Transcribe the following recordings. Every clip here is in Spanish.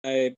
Eh,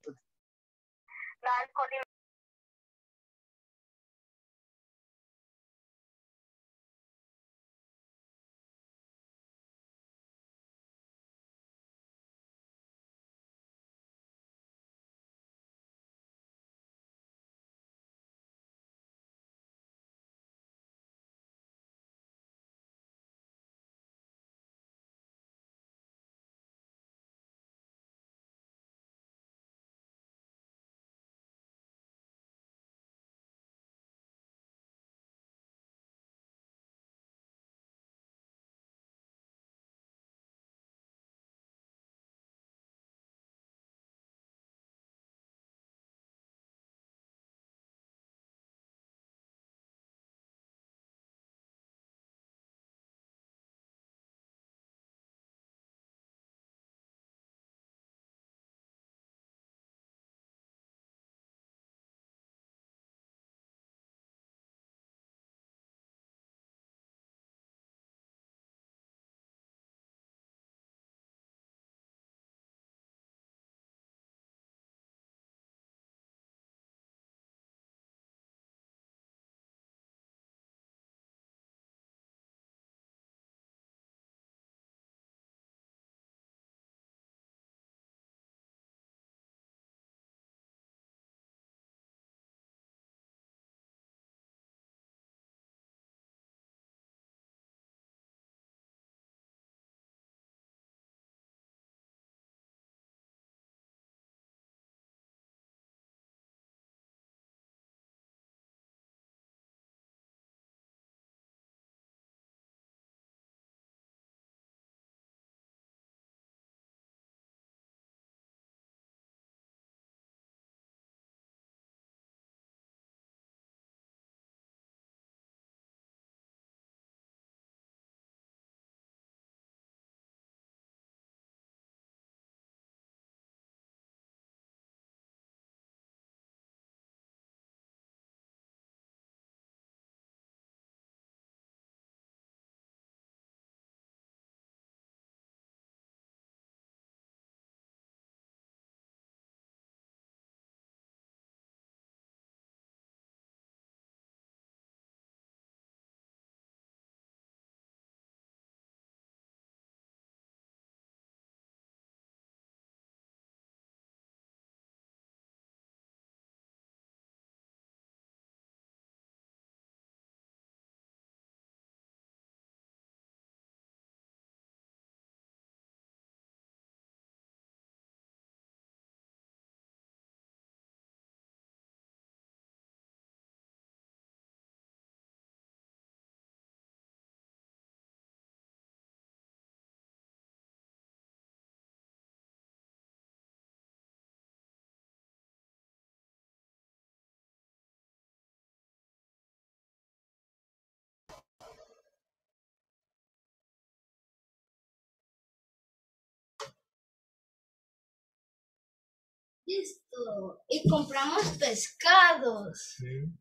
Listo. Y compramos pescados. Sí.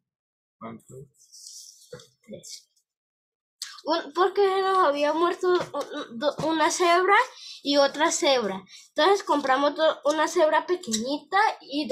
¿Cuántos? Tres. Porque nos había muerto una cebra y otra cebra. Entonces compramos una cebra pequeñita y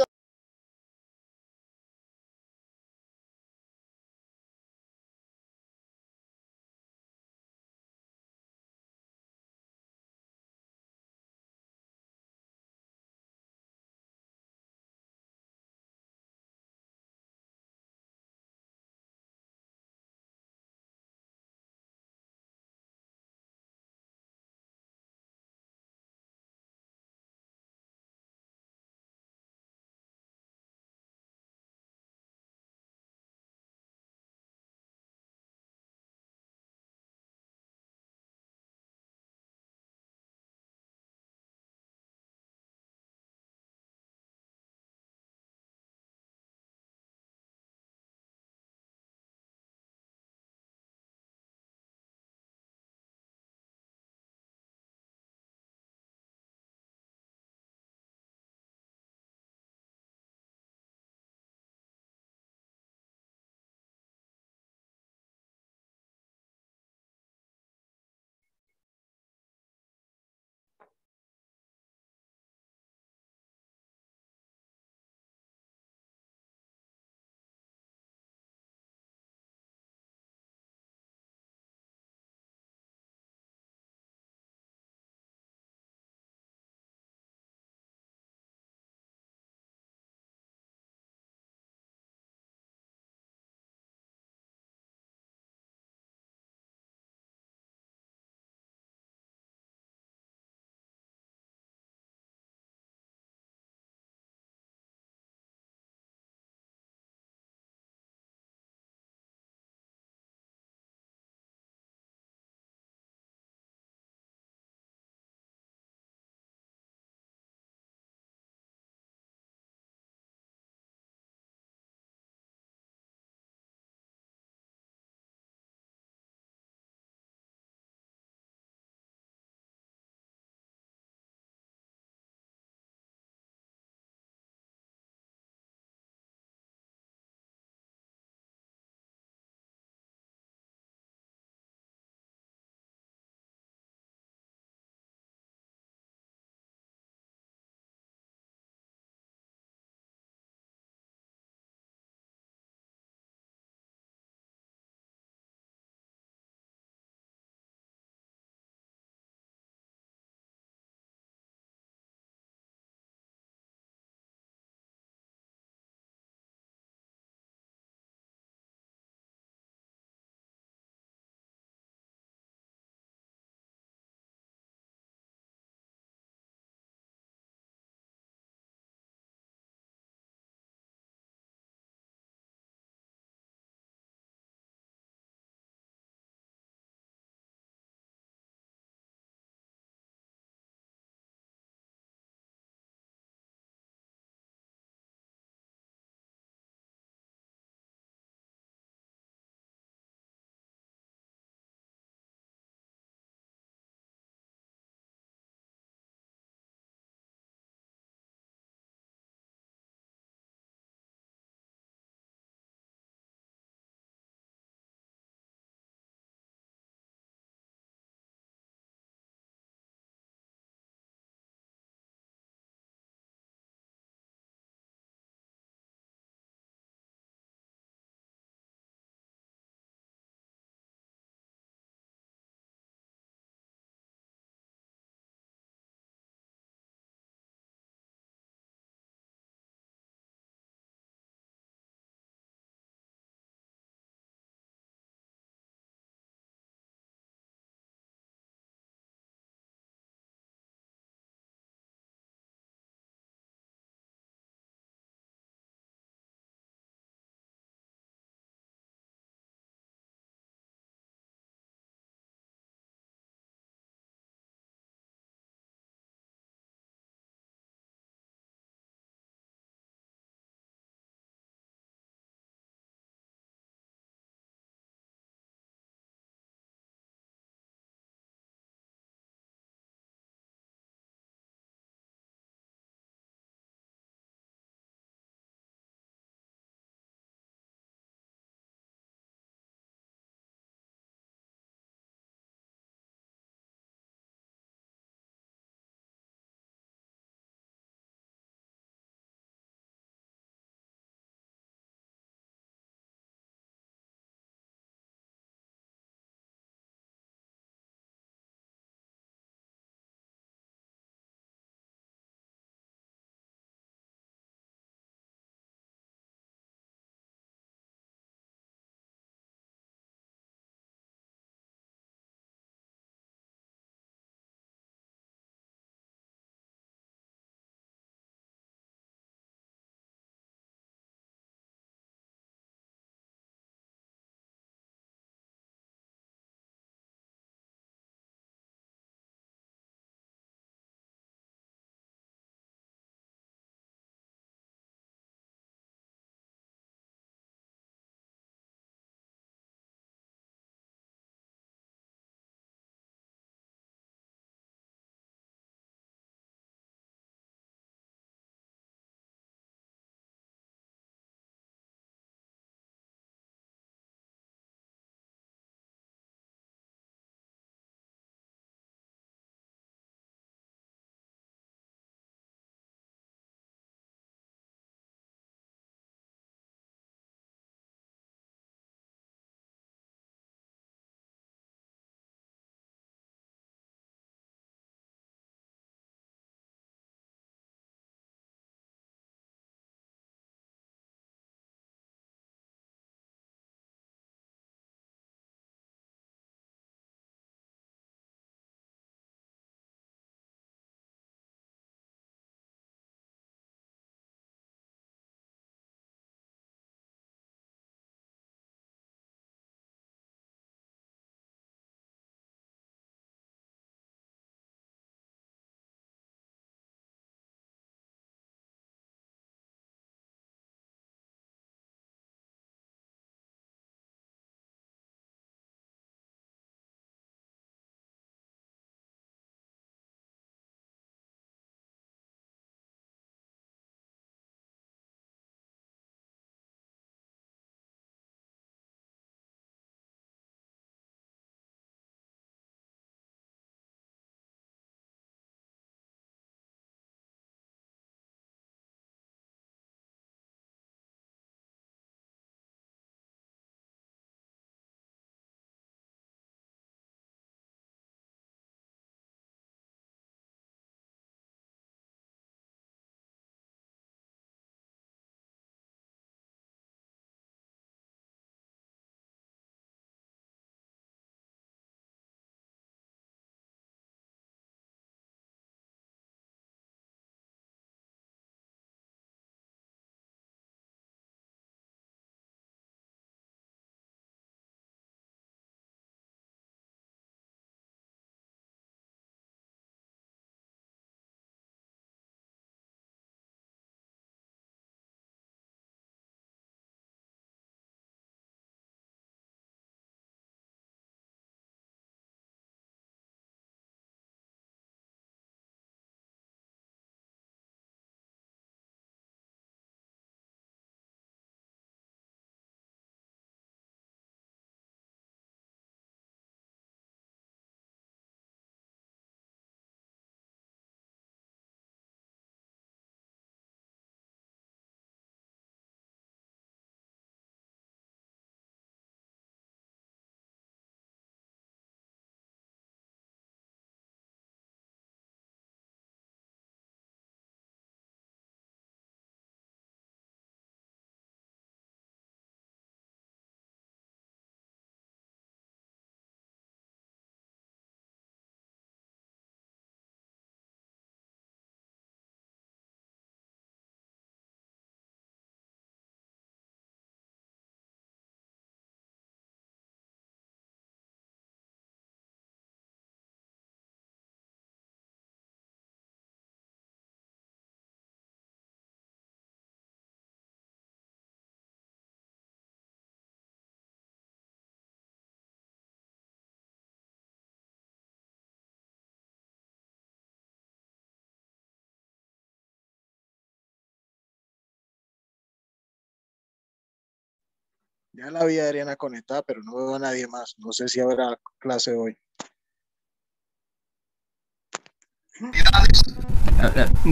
Ya la vi a Adriana conectada, pero no veo a nadie más. No sé si habrá clase hoy.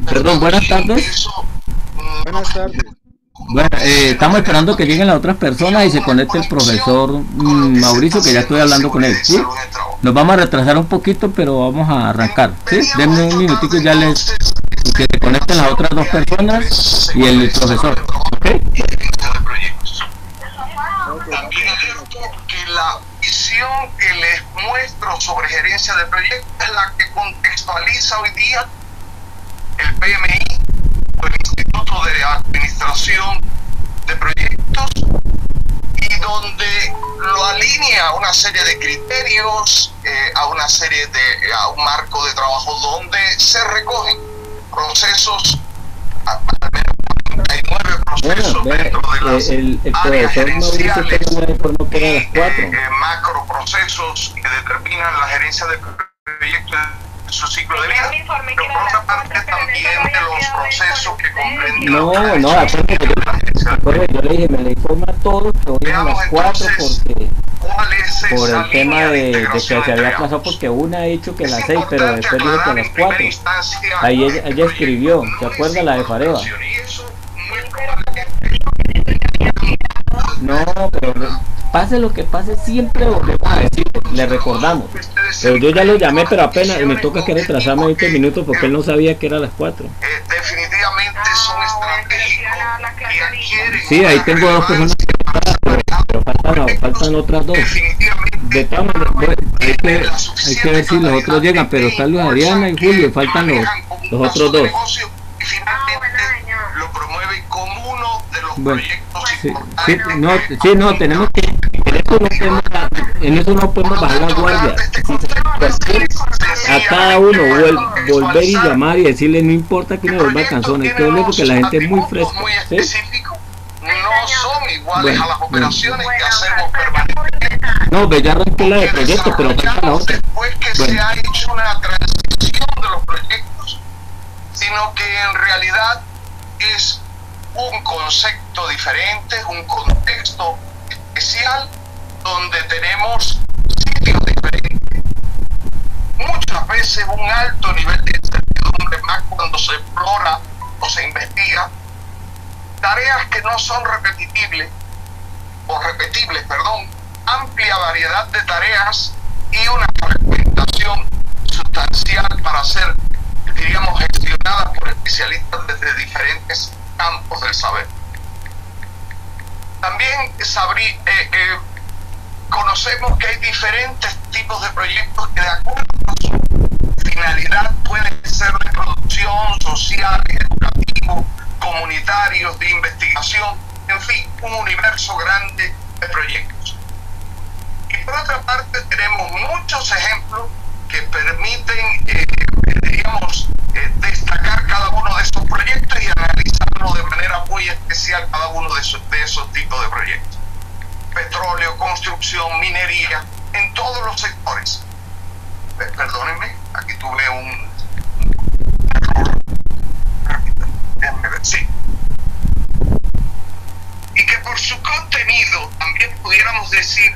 Perdón, buenas tardes. Buenas tardes. Bueno, estamos esperando que lleguen las otras personas y se conecte el profesor Mauricio, que ya estoy hablando con él, ¿sí? Nos vamos a retrasar un poquito, pero vamos a arrancar, ¿sí? Denme un minutico y ya que se conecten las otras dos personas y el profesor, ¿ok? También alerto que la visión que les muestro sobre gerencia de proyectos es la que contextualiza hoy día el PMI o el Instituto de Administración de Proyectos, y donde lo alinea a una serie de criterios, a un marco de trabajo donde se recogen procesos, al menos 49 procesos dentro de las el áreas profesor Mauricio gerenciales me informó que era a las 4. macro procesos que determinan la gerencia de proyectos en su ciclo de vida, pero por otra parte también de los procesos que comprenden No, acuérdate, yo le dije, me le informa todo que hoy es a las 4 porque por el tema de que se había aplazado, porque una ha dicho que a las 6, pero después dijo que a las 4. Ahí ella escribió, ¿se acuerda la de Fareva? No, pero pase lo que pase, siempre volvemos a decir, le recordamos. Pero yo ya lo llamé, pero apenas me toca que retrasarme 20 minutos porque él no sabía que era a las 4. Definitivamente son estratégicos y adquieren. Sí, ahí tengo dos personas pero faltan otras dos. De todas maneras, hay que ver si los otros llegan, pero están Luis Adriana y Julio, faltan los otros dos. Y finalmente lo promueve como uno de los proyectos importantes. No, tenemos que, en eso no podemos bajar la guardia. A cada uno volver y llamar y decirle, no importa que uno vuelva a canción, hay que volver porque la gente es muy fresca. ¿Sí? No son iguales a las operaciones que hacemos permanentemente. No, ya arranqué la de proyectos, pero falta la otra. Después que se ha hecho una transición de los proyectos, sino que en realidad es un concepto diferente, un contexto especial donde tenemos sitios diferentes. Muchas veces un alto nivel de incertidumbre, más cuando se explora o se investiga, tareas que no son repetibles, amplia variedad de tareas y una fragmentación sustancial para ser, diríamos, gestionadas por especialistas desde diferentes campos del saber. También conocemos que hay diferentes tipos de proyectos que de acuerdo a su finalidad pueden ser de producción, social, educativo, comunitarios, de investigación, en fin, un universo grande de proyectos. Y por otra parte tenemos muchos ejemplos que permiten, destacar cada uno de estos proyectos y analizarlo de manera muy especial cada uno de esos tipos de proyectos. Petróleo, construcción, minería, en todos los sectores. Perdónenme, aquí tuve un error. Déjenme ver, sí. Y que por su contenido también pudiéramos decir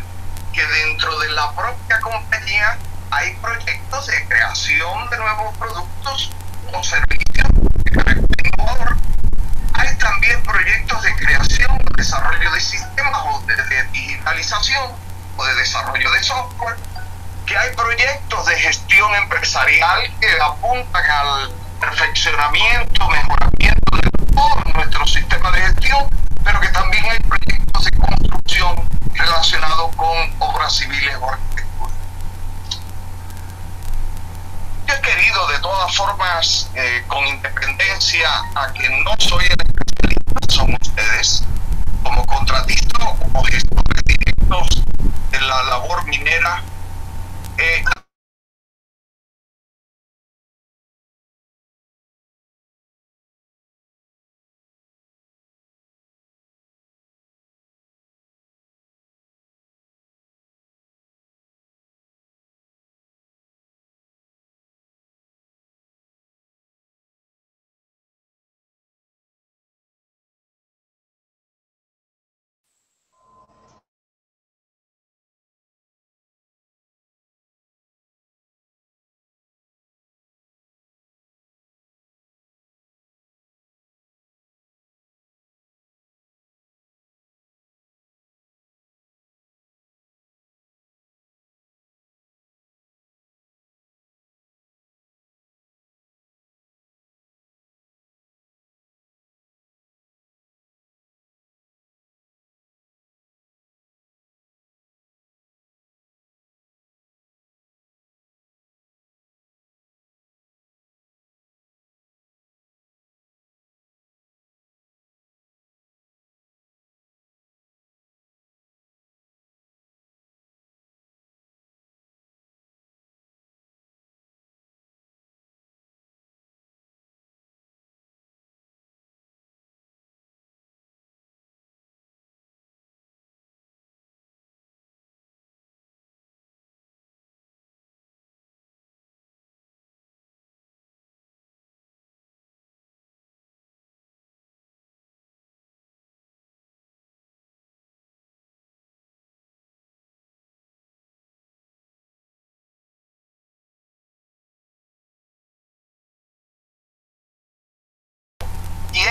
que dentro de la propia compañía hay proyectos de creación de nuevos productos o servicios de carácter innovador. Hay también proyectos de creación, de desarrollo de sistemas o de digitalización o de desarrollo de software, que hay proyectos de gestión empresarial que apuntan al perfeccionamiento, mejoramiento de todo nuestro sistema de gestión, pero que también hay proyectos de construcción relacionados con obras civiles o arquitectura. Yo he querido de todas formas, con independencia a que no soy el especialista, son ustedes, como contratista o como gestores directos de la labor minera,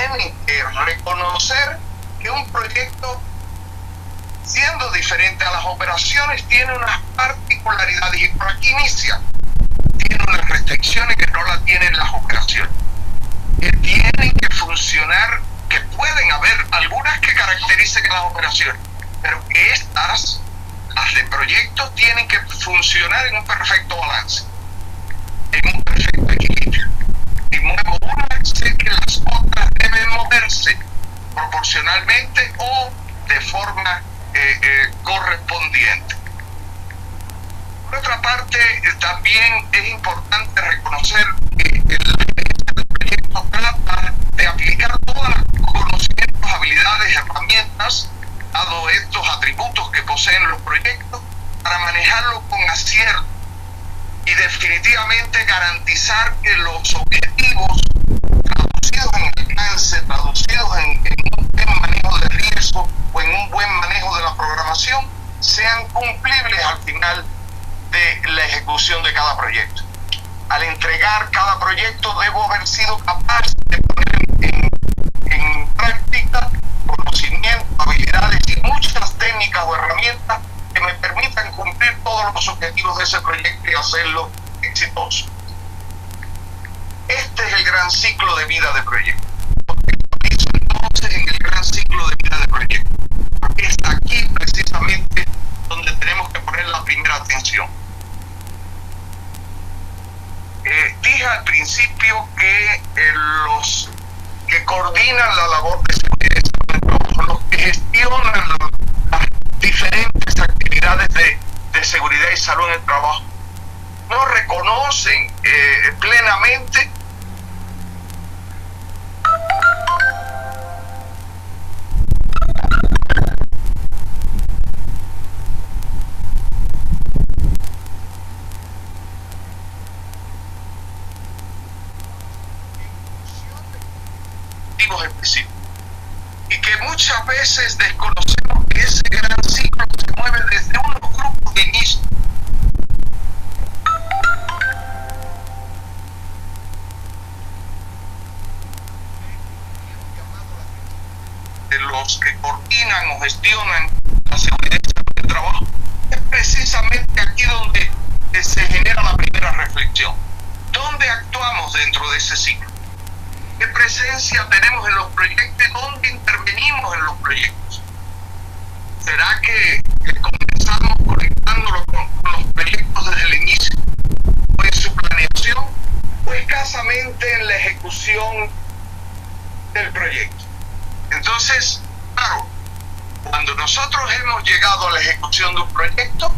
tienen que reconocer que un proyecto, siendo diferente a las operaciones, tiene unas particularidades, y por aquí inicia. Tiene unas restricciones que no las tienen las operaciones, que tienen que funcionar, que pueden haber algunas que caractericen a las operaciones, pero que estas, las de proyectos, tienen que funcionar en un perfecto balance, en un perfecto equilibrio. Si muevo una, sé que las otras deben moverse proporcionalmente o de forma correspondiente. Por otra parte, también es importante reconocer que la gerencia del proyecto trata de aplicar todos los conocimientos, habilidades, herramientas, dado estos atributos que poseen los proyectos, para manejarlo con acierto y definitivamente garantizar que los objetivos traducidos en alcance, traducidos en un buen manejo de riesgo o en un buen manejo de la programación, sean cumplibles al final de la ejecución de cada proyecto. Al entregar cada proyecto debo haber sido capaz de poner en práctica conocimientos, habilidades y muchas técnicas o herramientas que me permitan cumplir todos los objetivos de ese proyecto y hacerlo exitoso. Este es el gran ciclo de vida de proyecto. Entonces, en el gran ciclo de vida de proyecto, porque es aquí precisamente donde tenemos que poner la primera atención. Dije al principio que los que coordinan la labor de seguridad, los que gestionan las diferentes actividades de seguridad y salud en el trabajo, no reconocen plenamente específicos, y que muchas veces desconocemos que ese gran ciclo se mueve desde unos grupos de inicio. De los que coordinan o gestionan la seguridad del trabajo, es precisamente aquí donde se genera la primera reflexión. ¿Dónde actuamos dentro de ese ciclo? ¿Qué presencia tenemos en los proyectos y dónde intervenimos en los proyectos? ¿Será que comenzamos conectándolo con los proyectos desde el inicio, o en su planeación, o escasamente en la ejecución del proyecto? Entonces, claro, cuando nosotros hemos llegado a la ejecución de un proyecto,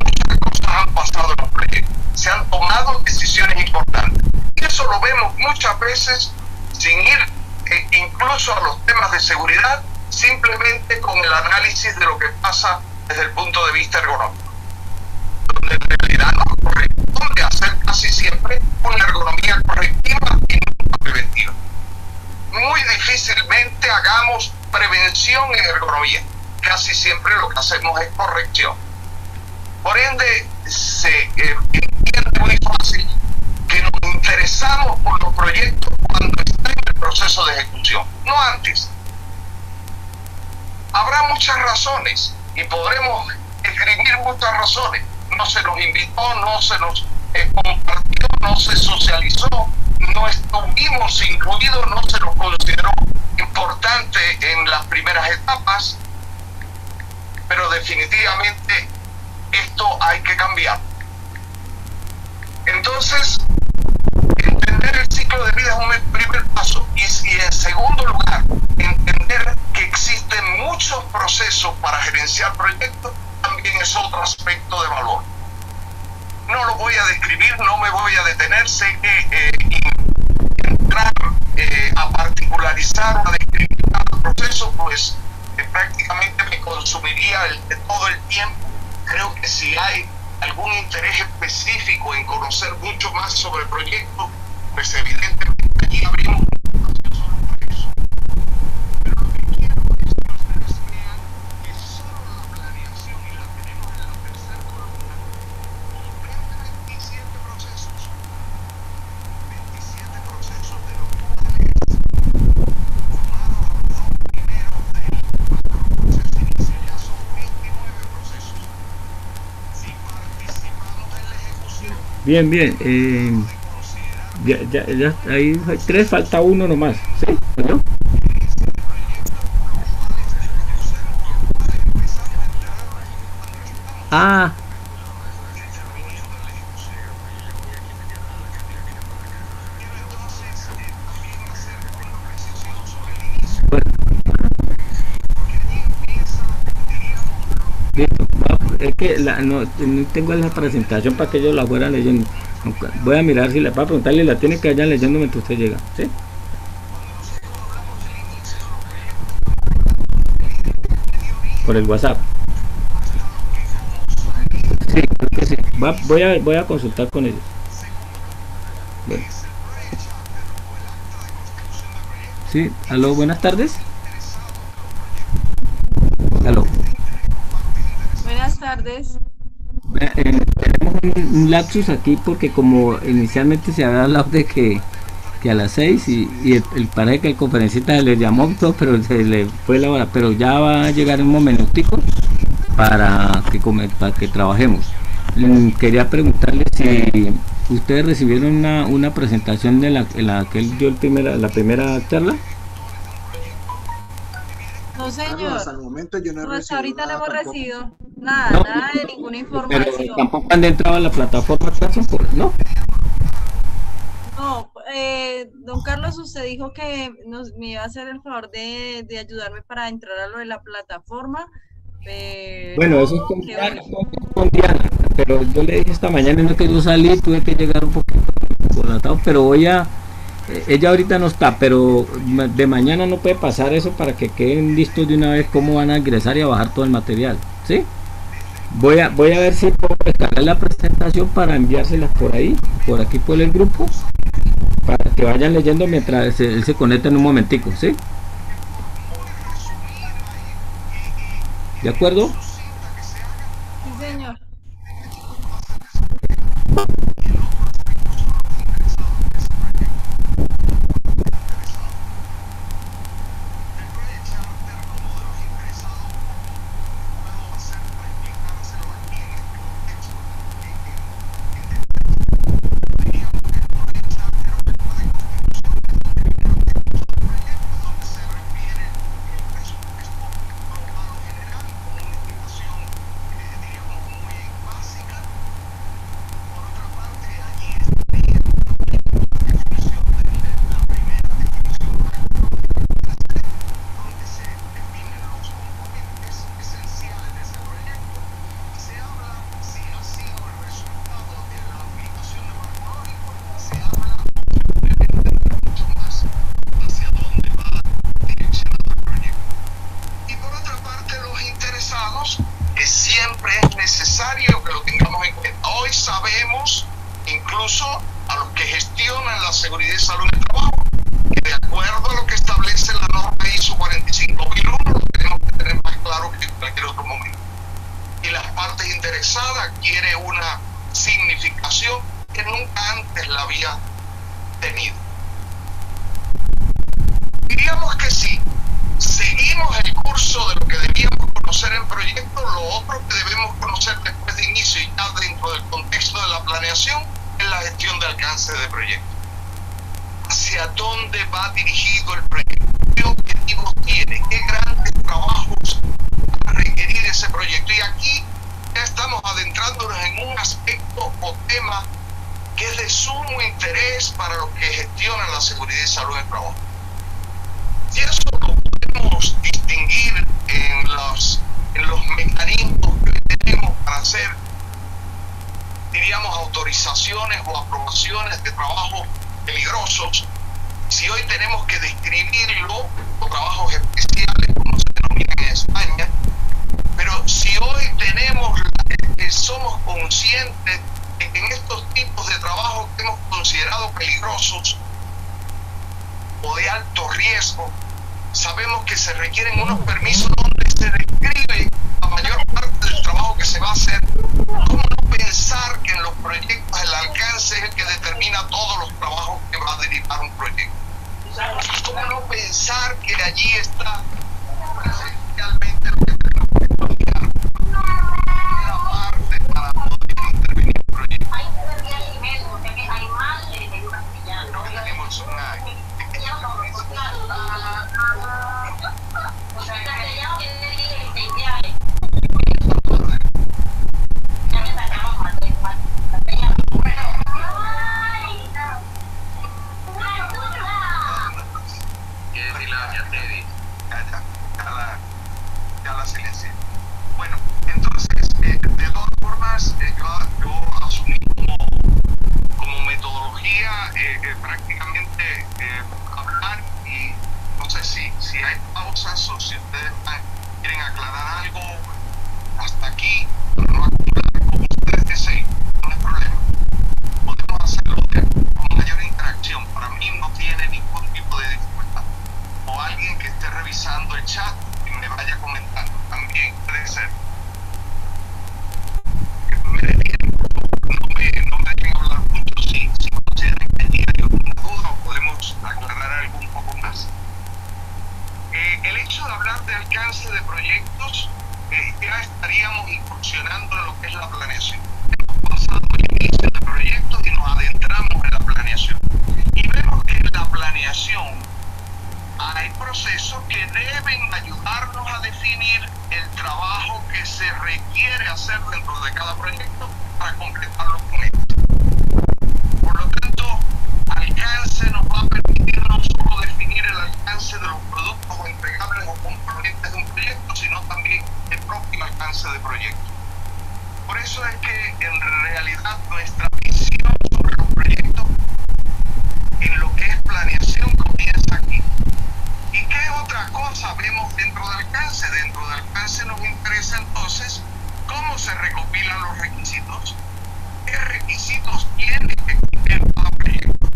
muchas cosas han pasado en los proyectos, se han tomado decisiones importantes, y eso lo vemos muchas veces sin ir incluso a los temas de seguridad, simplemente con el análisis de lo que pasa desde el punto de vista ergonómico, donde en realidad nos corresponde hacer casi siempre una ergonomía correctiva y nunca preventiva. Muy difícilmente hagamos prevención en ergonomía, casi siempre lo que hacemos es corrección. Por ende, se entiende muy fácil que nos interesamos por los proyectos cuando están en el proceso de ejecución, no antes. Habrá muchas razones y podremos escribir muchas razones. No se nos invitó, no se nos compartió, no se socializó, no estuvimos incluidos, no se nos consideró importante en las primeras etapas, pero definitivamente esto hay que cambiar. Entonces, entender el ciclo de vida es un primer paso, y en segundo lugar, entender que existen muchos procesos para gerenciar proyectos también es otro aspecto de valor. No lo voy a describir, no me voy a detener, sé que entrar a particularizar o a describir cada proceso, pues prácticamente me consumiría todo el tiempo. Creo que si hay algún interés específico en conocer mucho más sobre el proyecto, pues evidentemente allí abrimos un espacio solo para eso. Pero lo que quiero es que ustedes vean que solo la planeación, y la tenemos en la tercera columna, comprende 27 procesos. 27 procesos de los cuales Bien, bien. Ya, ahí hay 3, falta 1 nomás. ¿Sí? ¿No? Ah. Bueno, listo. Es que no tengo la presentación para que ellos la fueran leyendo. Voy a mirar si le va a preguntarle, la tiene que vayan leyendo mientras usted llega. ¿Sí? Por el WhatsApp. Sí, creo que sí. Voy a consultar con ellos. Bueno. Sí, aló, buenas tardes. Aló. Buenas tardes. Tenemos un lapsus aquí porque como inicialmente se había hablado de que a las 6 y parece que el conferencista le llamó todo, pero se le fue la hora, pero ya va a llegar un momentico para que trabajemos. Quería preguntarle si ustedes recibieron una presentación de la que él dio la primera charla. No, señor. Hasta el momento yo no he No, hasta recibido ahorita no nada hemos tampoco. recibido nada, No, nada de ninguna pero información. tampoco han entrado a la plataforma, ¿no? No, don Carlos, usted dijo que me iba a hacer el favor de ayudarme para entrar a lo de la plataforma, pero... Bueno, eso es con Diana, pero yo le dije esta mañana no que yo salí, tuve que llegar un poquito volatado, pero ella ahorita no está, pero de mañana no puede pasar eso para que queden listos de una vez cómo van a ingresar y a bajar todo el material, ¿sí? Voy a ver si puedo descargar la presentación para enviárselas por ahí, por aquí por el grupo, para que vayan leyendo mientras él se conecta en un momentico, ¿sí? ¿De acuerdo? Sí, señor. menos un año. Ya la silencié. Bueno, entonces, de todas formas, yo asumí como metodología prácticamente hablar, y no sé si hay pausas o si ustedes quieren aclarar algo hasta aquí, pero no acumular, como ustedes deseen, no hay problema. Podemos hacerlo con mayor interacción. Para mí no tiene ningún tipo de dificultad. O alguien que esté revisando el chat y me vaya comentando, también puede ser. No me dejen hablar mucho si consideran que allí hay alguna duda o podemos aclarar algo un poco más. El hecho de hablar de alcance de proyectos, ya estaríamos incursionando en lo que es la planeación. Hemos pasado el inicio de proyectos y nos adentramos en la planeación. Y vemos que en la planeación hay procesos que deben ayudarnos a definir el trabajo que se requiere hacer dentro de cada proyecto para completarlo con éxito. Por lo tanto, alcance nos va a permitir no solo definir el alcance de los productos o entregables o componentes de un proyecto, sino también el propio alcance de proyecto. Por eso es que en realidad nuestra visión sobre los proyectos en lo que es planeación comienza aquí. ¿Y qué otra cosa vemos dentro del alcance? Dentro del alcance nos interesa entonces cómo se recopilan los requisitos, qué requisitos tiene que cumplir cada proyecto,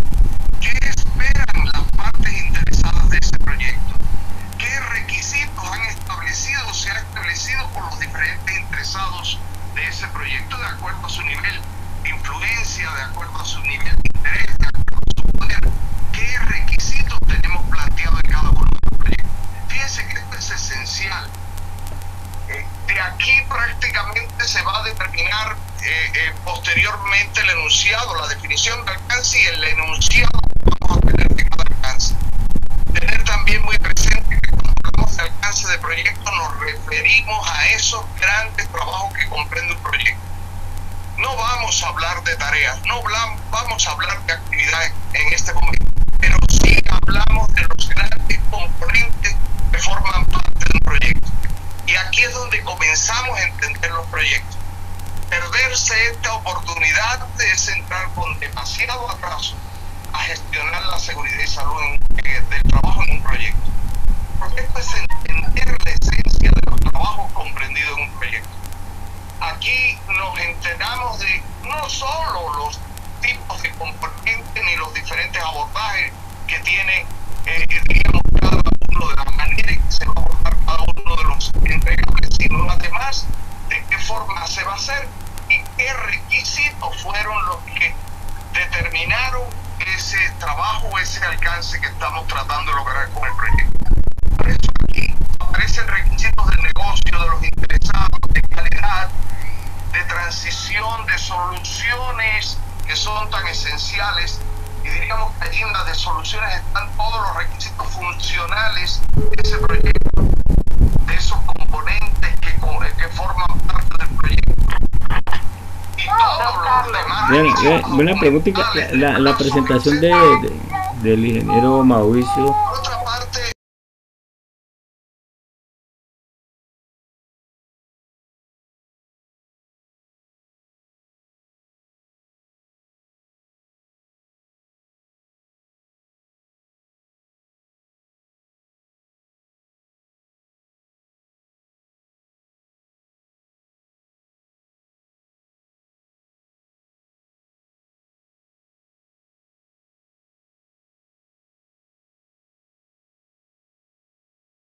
qué esperan las partes interesadas de ese proyecto, qué requisitos se ha establecido por los diferentes interesados de ese proyecto de acuerdo a su nivel de influencia, de acuerdo a su nivel de interés, de acuerdo a su poder, qué requisitos tenemos planteados en cada uno de los proyectos. Fíjense que esto es esencial. De aquí prácticamente se va a determinar posteriormente el enunciado, la definición de alcance y el enunciado que vamos a tener de cada alcance. Tener también muy presente que cuando hablamos de alcance de proyecto nos referimos a esos grandes trabajos que comprende un proyecto. No vamos a hablar de tareas, no vamos a hablar de actividades en este momento, pero sí hablamos de los grandes componentes que forman parte de un proyecto. Y aquí es donde comenzamos a entender los proyectos. Perderse esta oportunidad es entrar con demasiado atraso a gestionar la seguridad y salud del trabajo en un proyecto. Porque esto es entender la esencia de los trabajos comprendidos en un proyecto. Aquí nos enteramos de no solo los tipos de componentes ni los diferentes abordajes que tiene, digamos, cada uno, de la manera en que se va a abordar cada uno de los entregables, sino además de qué forma se va a hacer y qué requisitos fueron los que determinaron ese trabajo, ese alcance que estamos tratando de lograr con el proyecto. Por eso aquí aparecen requisitos del negocio, de los interesados, de calidad, de transición, de soluciones que son tan esenciales. Y diríamos que allí en las de soluciones están todos los requisitos funcionales de ese proyecto, de esos componentes que forman parte del proyecto. Y todos los demás. Bien, una preguntita, la presentación del ingeniero Mauricio. Por otra parte,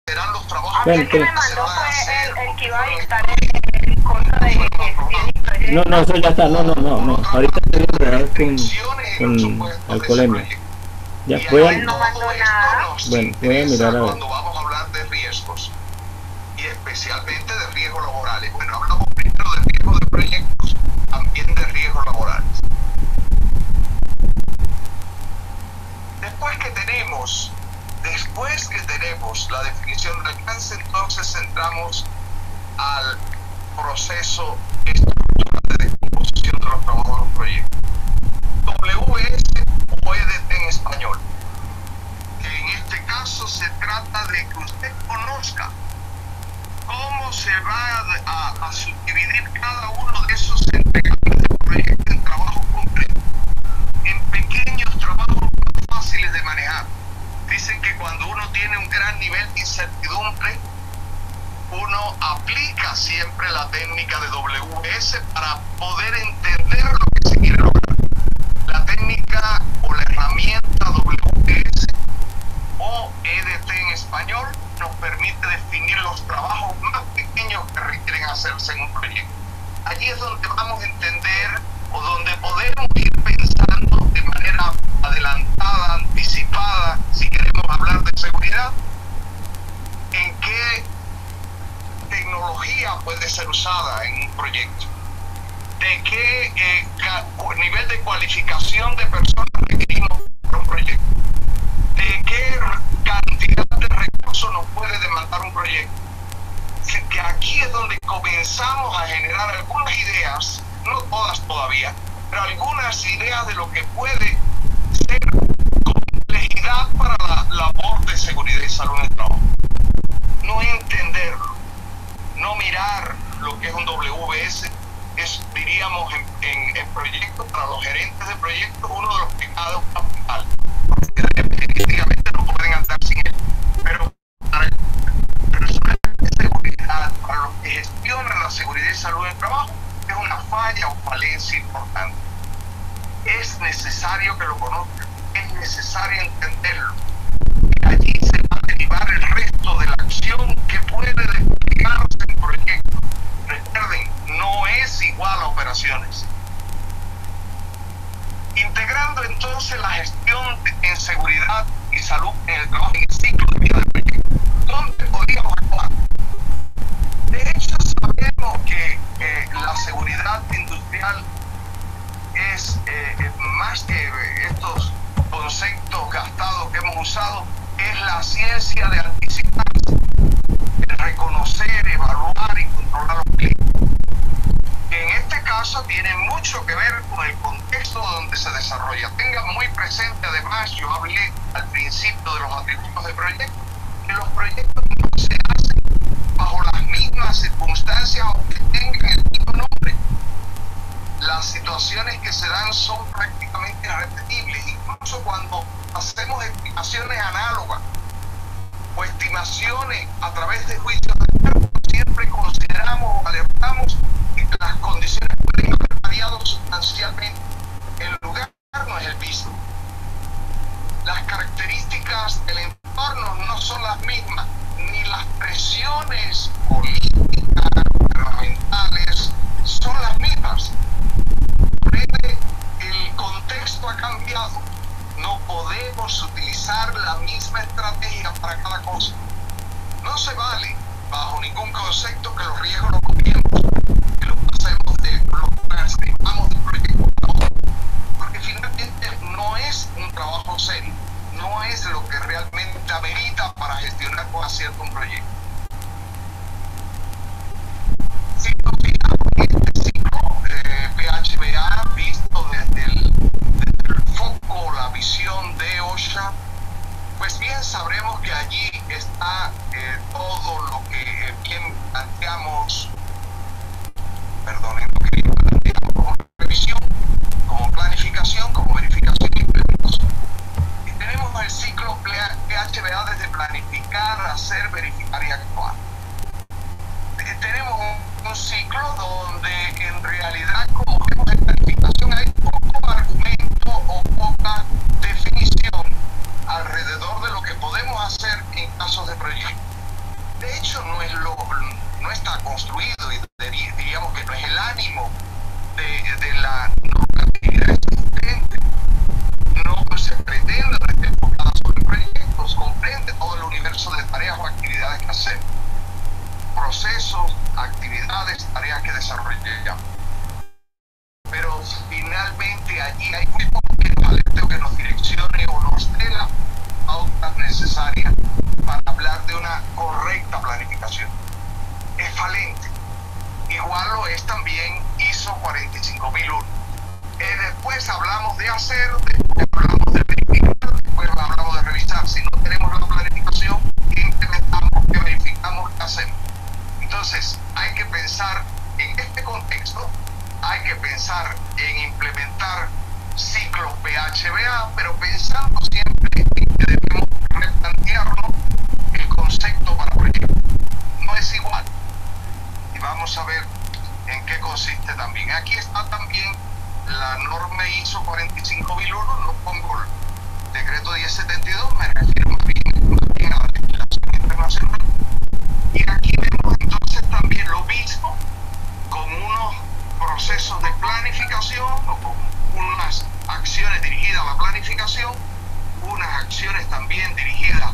serán los trabajos Bueno, que pero- se van a hacer. el que iba a dictar el costo de gestión. No, eso ya está, no. Ahorita estoy enredado con alcoholemia. alcoholemia. Ya, Y voy ahí a, no mandó todo esto nada. nos Bueno, voy a interesa mirar a ver. cuando vamos a hablar de riesgos y especialmente de riesgos laborales. Bueno, hablamos primero de riesgos de proyectos, también de riesgos laborales. Después después que tenemos la definición del alcance, entonces entramos al proceso estructural de descomposición de los trabajos de los proyectos. WS o EDT en español, que en este caso se trata de que usted conozca cómo se va a subdividir cada uno de esos entregamientos de proyectos en trabajos concretos, en pequeños trabajos más fáciles de manejar. Dicen que cuando uno tiene un gran nivel de incertidumbre, uno aplica siempre la técnica de WS para poder entender lo que se quiere lograr. La técnica o la herramienta WS o EDT en español nos permite definir los trabajos más pequeños que requieren hacerse en un proyecto. Allí es donde vamos a entender o donde podemos ir pensando de manera adelantada, anticipada, si queremos hablar de seguridad, en qué tecnología puede ser usada en un proyecto, de qué nivel de cualificación de personas requerimos para un proyecto, de qué cantidad de recursos nos puede demandar un proyecto. Que aquí es donde comenzamos a generar algunas ideas, no todas todavía, pero algunas ideas de lo que puede ser complejidad para la labor de seguridad y salud en el trabajo. No entenderlo, no mirar lo que es un WS, es, diríamos, en proyectos, para los gerentes de proyectos, uno de los pecados capitales, porque definitivamente no pueden andar sin él. Pero para el personal de seguridad, para los que gestionan la seguridad y salud en el trabajo, es una falla o falencia importante. Es necesario que lo conozcan, es necesario entenderlo. Y allí se va a derivar el resto de la acción que puede desplegarse en proyectos. Recuerden, no es igual a operaciones. Integrando entonces la gestión en seguridad y salud en el trabajo, en el ciclo de vida del proyecto, ¿dónde podríamos actuar? De hecho, sabemos que la seguridad industrial es más que estos conceptos gastados que hemos usado, es la ciencia de anticiparse, el reconocer, evaluar y controlar los peligros. En este caso tiene mucho que ver con el contexto donde se desarrolla. Tengan muy presente, además, yo hablé al principio de los atributos de proyecto, que los proyectos no se hacen bajo las mismas circunstancias o que tengan el mismo nombre. Las situaciones que se dan son prácticamente irrepetibles, incluso cuando hacemos estimaciones análogas o estimaciones a través de juicios de campo, siempre consideramos o alertamos que las condiciones pueden haber variado sustancialmente. El lugar no es el mismo. Las características del entorno no son las mismas, ni las presiones políticas, gubernamentales son las mismas. El contexto ha cambiado. No podemos utilizar la misma estrategia para cada cosa. No se vale, bajo ningún concepto, que los riesgos los copiemos, que los pasemos los transcribamos de un proyecto a otro, porque finalmente no es un trabajo serio, no es lo que realmente amerita para gestionar con acierto un proyecto. Si nos fijamos en este ciclo PHBA visto desde el foco, la visión de OSHA, pues bien sabremos que allí está todo lo que bien planteamos, lo que bien planteamos como revisión, como planificación, como verificación y implementación. Y tenemos el ciclo PHBA desde planificar, hacer, verificar y actuar. Tenemos un ciclo donde en realidad, como vemos en planificación, hay poco argumento o poca definición alrededor de lo que podemos hacer en casos de proyecto. De hecho, no está construido y diríamos que no es el ánimo de la normatividad existente. No se pretende, no está enfocada sobre proyectos, comprende todo el universo de tareas o actividades que hacer, procesos, actividades, tareas que desarrollamos. Pero finalmente allí hay muy poco que nos alerte o que nos direccione o nos dé la acciones también dirigidas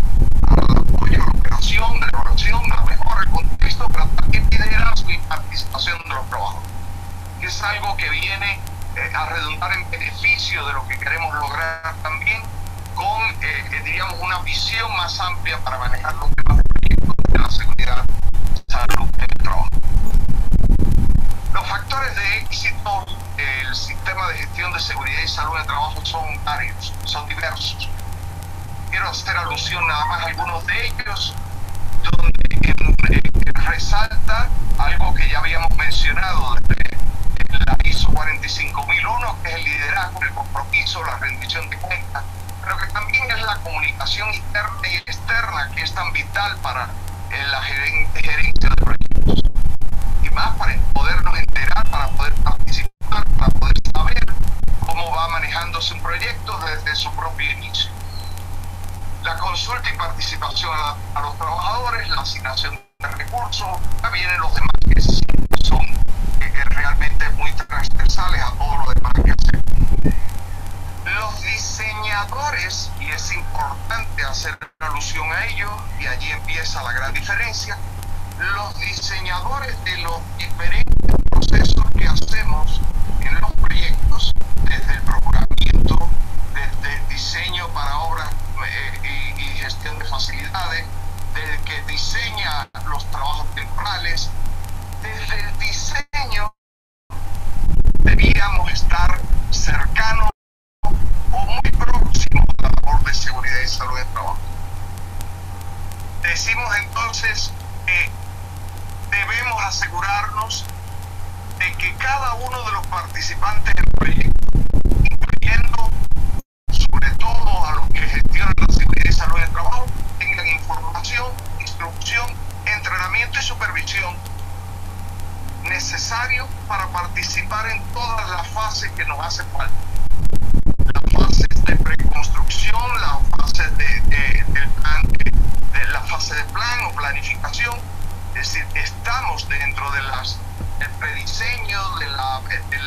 al apoyo, a la operación, a la evaluación, a la mejora del contexto, pero también liderazgo y participación de los trabajadores. Es algo que viene a redundar en beneficio de lo que queremos lograr también, con, diríamos, una visión más amplia para manejar los temas de proyectos de la seguridad y salud en el trabajo. Los factores de éxito del sistema de gestión de seguridad y salud en el trabajo son varios, son diversos. Quiero hacer alusión nada más a algunos de ellos, donde resalta algo que ya habíamos mencionado desde la ISO 45001, que es el liderazgo, el compromiso, la rendición de cuentas, pero que también es la comunicación interna y externa, que es tan vital para la gerencia de proyectos. Y más para podernos enterar, para poder participar, para poder saber cómo va manejándose un proyecto desde su propio inicio. La consulta y participación a los trabajadores, la asignación de recursos, ya vienen los demás que son realmente muy transversales a todo lo demás que hacemos. Los diseñadores, y es importante hacer alusión a ello, y allí empieza la gran diferencia, los diseñadores de los diferentes procesos que hacemos en los proyectos, desde el procuramiento, desde el diseño para obras y gestión de facilidades, desde el que diseña los trabajos temporales, desde el diseño debíamos estar cercanos o muy próximos a la labor de seguridad y salud del trabajo. Decimos entonces que debemos asegurarnos de que cada uno de los participantes del proyecto, incluyendo sobre todo a los que gestionan la seguridad y salud del trabajo, tengan información, instrucción, entrenamiento y supervisión necesario para participar en todas las fases que nos hacen falta. Las fases de preconstrucción, las fases del plan, de la fase de plan o planificación. Es decir, estamos dentro de del prediseño, de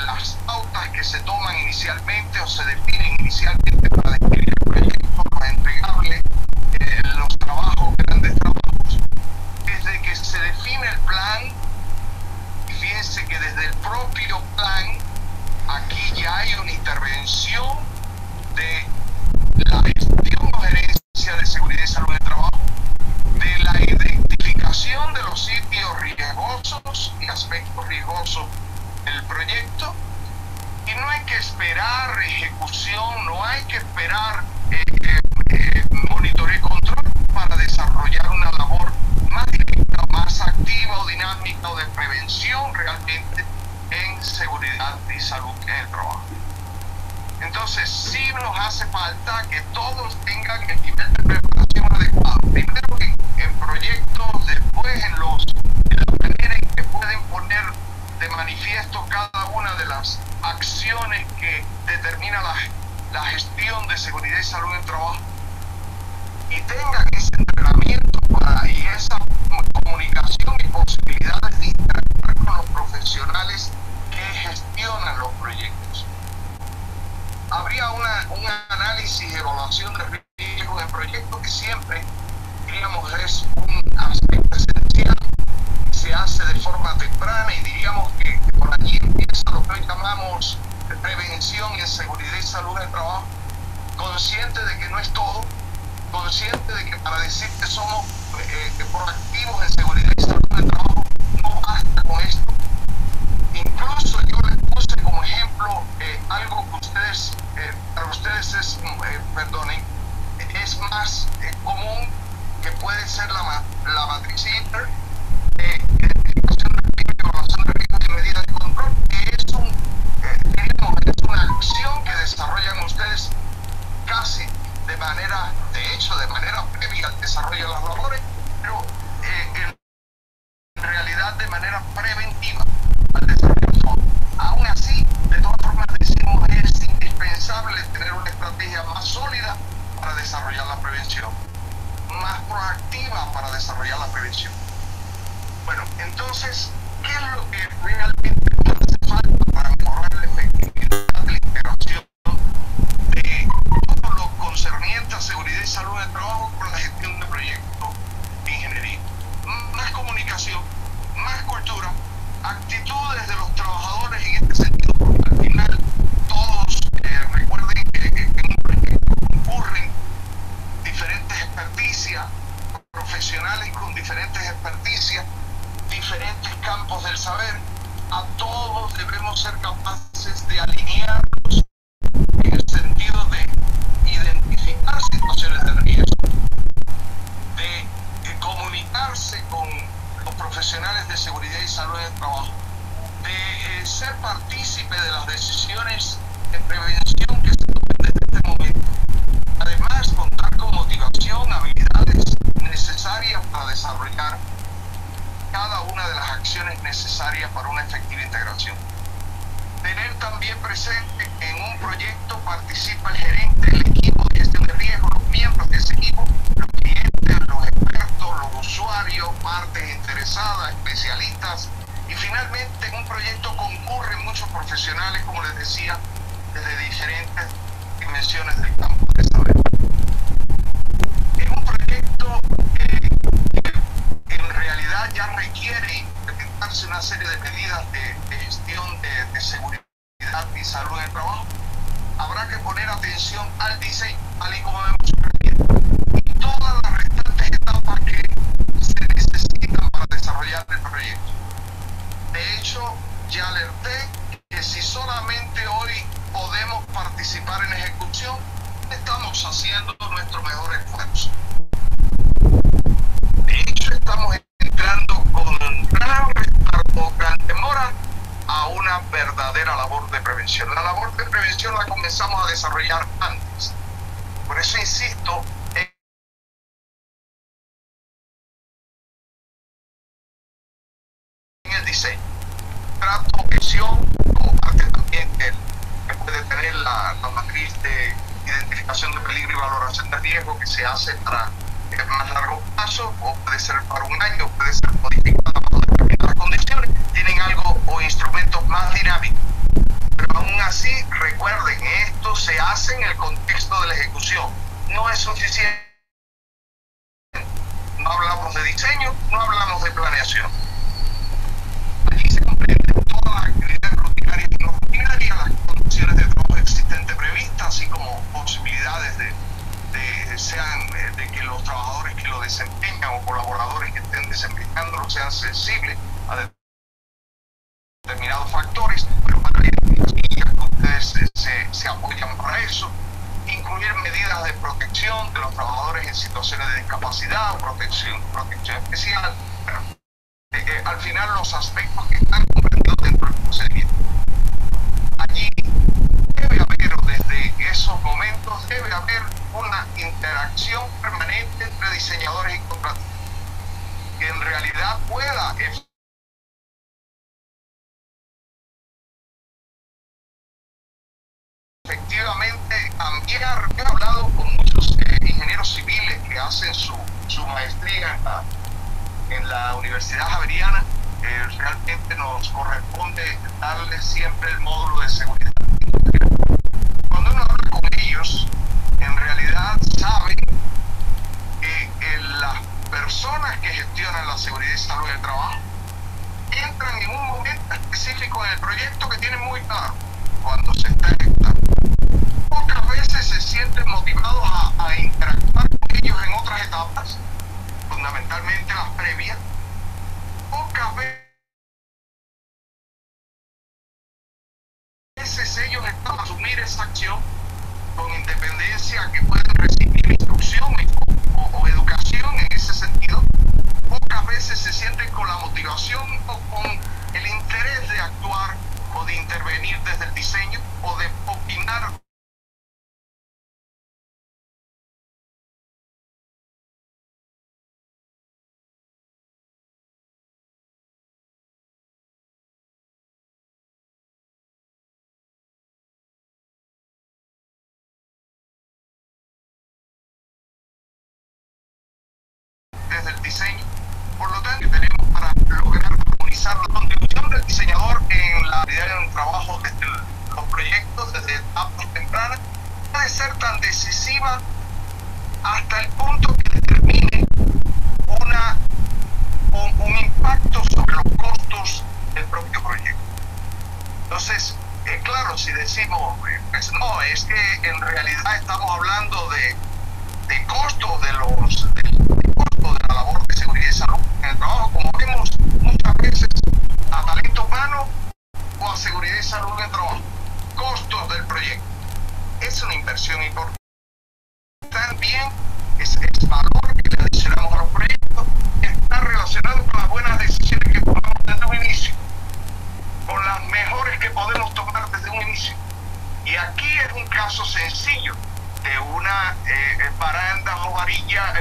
las pautas que se toman inicialmente o se definen inicialmente para describir el proyecto, para entregarle los trabajos, grandes trabajos. Desde que se define el plan, fíjense que desde el propio plan, aquí ya hay una intervención de la gestión o gerencia de seguridad y salud del trabajo, de la identificación de los sitios riesgosos y aspectos riesgosos del proyecto, y no hay que esperar ejecución, no hay que esperar monitoreo y control para desarrollar una labor más directa, más activa o dinámica o de prevención realmente en seguridad y salud en el trabajo. Entonces sí nos hace falta que todos tengan el nivel de preparación adecuado. Primero en proyectos, después en la manera en que pueden poner de manifiesto cada una de las acciones que determina la gestión de seguridad y salud en el trabajo, y tengan ese entrenamiento y esa comunicación y posibilidades de interactuar con los profesionales que gestionan los proyectos. Habría un análisis y evaluación de riesgos en proyectos que siempre, diríamos, es un aspecto esencial. Se hace de forma temprana y diríamos que por allí empieza lo que hoy llamamos prevención en seguridad y salud en el trabajo, consciente de que no es todo, consciente de que para decir que somos proactivos en seguridad y salud en el trabajo no basta con esto. Incluso yo les puse como ejemplo algo que ustedes, para ustedes es, perdonen, es más común, que puede ser la matriz INTER, identificación de riesgos, evaluación de riesgos y medidas de control, que es es una acción que desarrollan ustedes casi de manera previa al desarrollo de las labores, pero en realidad de manera preventiva al desarrollo de todo. Aún así, de todas formas decimos, es indispensable tener una estrategia más sólida para desarrollar la prevención, más proactiva para desarrollar la prevención. Bueno, entonces, ¿qué es lo que realmente hace falta para mejorar la efectividad de la integración de todo lo concerniente a seguridad experticia, diferentes campos del saber. A todos debemos ser capaces de alinearnos en el sentido de identificar situaciones de riesgo, de comunicarse con los profesionales de seguridad y salud en el trabajo, de ser partícipe de las decisiones de prevención que se tomen desde este momento. Además, contar con motivación, habilidades necesarias para desarrollar cada una de las acciones necesarias para una efectiva integración. Tener también presente que en un proyecto participa el gerente, el equipo de gestión de riesgo, los miembros de ese equipo, los clientes, los expertos, los usuarios, partes interesadas, especialistas, y finalmente en un proyecto concurren muchos profesionales, como les decía, desde diferentes dimensiones del campo de saber. En un proyecto que en realidad ya requiere implementarse una serie de medidas de gestión de seguridad y salud en el trabajo, habrá que poner atención al diseño, tal y como hemos referido, y todas las restantes etapas que se necesitan para desarrollar el proyecto. De hecho, ya alerté que si solamente hoy podemos participar en ejecución, estamos haciendo nuestro mejor esfuerzo. De hecho, estamos entrando con gran retardo, gran demora, a una verdadera labor de prevención. La labor de prevención la comenzamos a desarrollar antes. Por eso insisto en el diseño. Trato, visión, como parte también que puede tener la matriz de identificación de peligro y valoración de riesgo que se hace para el más largo plazo, o puede ser para un año, puede ser modificada bajo determinadas condiciones. Tienen algo o instrumentos más dinámicos. Pero aún así, recuerden, esto se hace en el contexto de la ejecución. No es suficiente. No hablamos de diseño, no hablamos de planeación. Allí se comprenden todas las actividades rutinarias y no rutinarias, las condiciones de trabajo existentes previstas, así como posibilidades de que los trabajadores que lo desempeñan o colaboradores que estén desempeñándolo sean sensibles a determinados factores, pero para ustedes se apoyan para eso. Incluir medidas de protección de los trabajadores en situaciones de discapacidad o protección especial. Bueno, al final los aspectos que están comprendidos dentro del procedimiento. Allí debe haber, desde esos momentos, debe haber una interacción permanente entre diseñadores y contratistas, que en realidad pueda efectivamente cambiar. He hablado con muchos ingenieros civiles que hacen su maestría en la Universidad Javeriana. Realmente nos corresponde darles siempre el módulo de seguridad. Cuando uno habla con ellos, en realidad saben que las personas que gestionan la seguridad y salud del trabajo entran en un momento específico en el proyecto que tienen muy claro cuando se está ejecutando. Pocas veces se sienten motivados a interactuar con ellos en otras etapas, fundamentalmente las previas. Pocas veces ellos están a asumir esa acción con independencia, que pueden recibir instrucción o educación en ese sentido. Pocas veces se sienten con la motivación o con el interés de actuar o de intervenir desde el diseño o de opinar. Desde el diseño. Por lo tanto, tenemos para lograr armonizar la contribución del diseñador en la habilidad de un trabajo desde los proyectos, desde etapas tempranas, puede ser tan decisiva hasta el punto que determine un impacto sobre los costos del propio proyecto. Entonces, claro, si decimos, pues no, es que en realidad estamos hablando de costos de la labor de seguridad y salud en el trabajo. también es valor que le adicionamos a los proyectos, está relacionado con las buenas decisiones que tomamos desde un inicio, con las mejores que podemos tomar desde un inicio. Y aquí es un caso sencillo de una baranda o barandilla,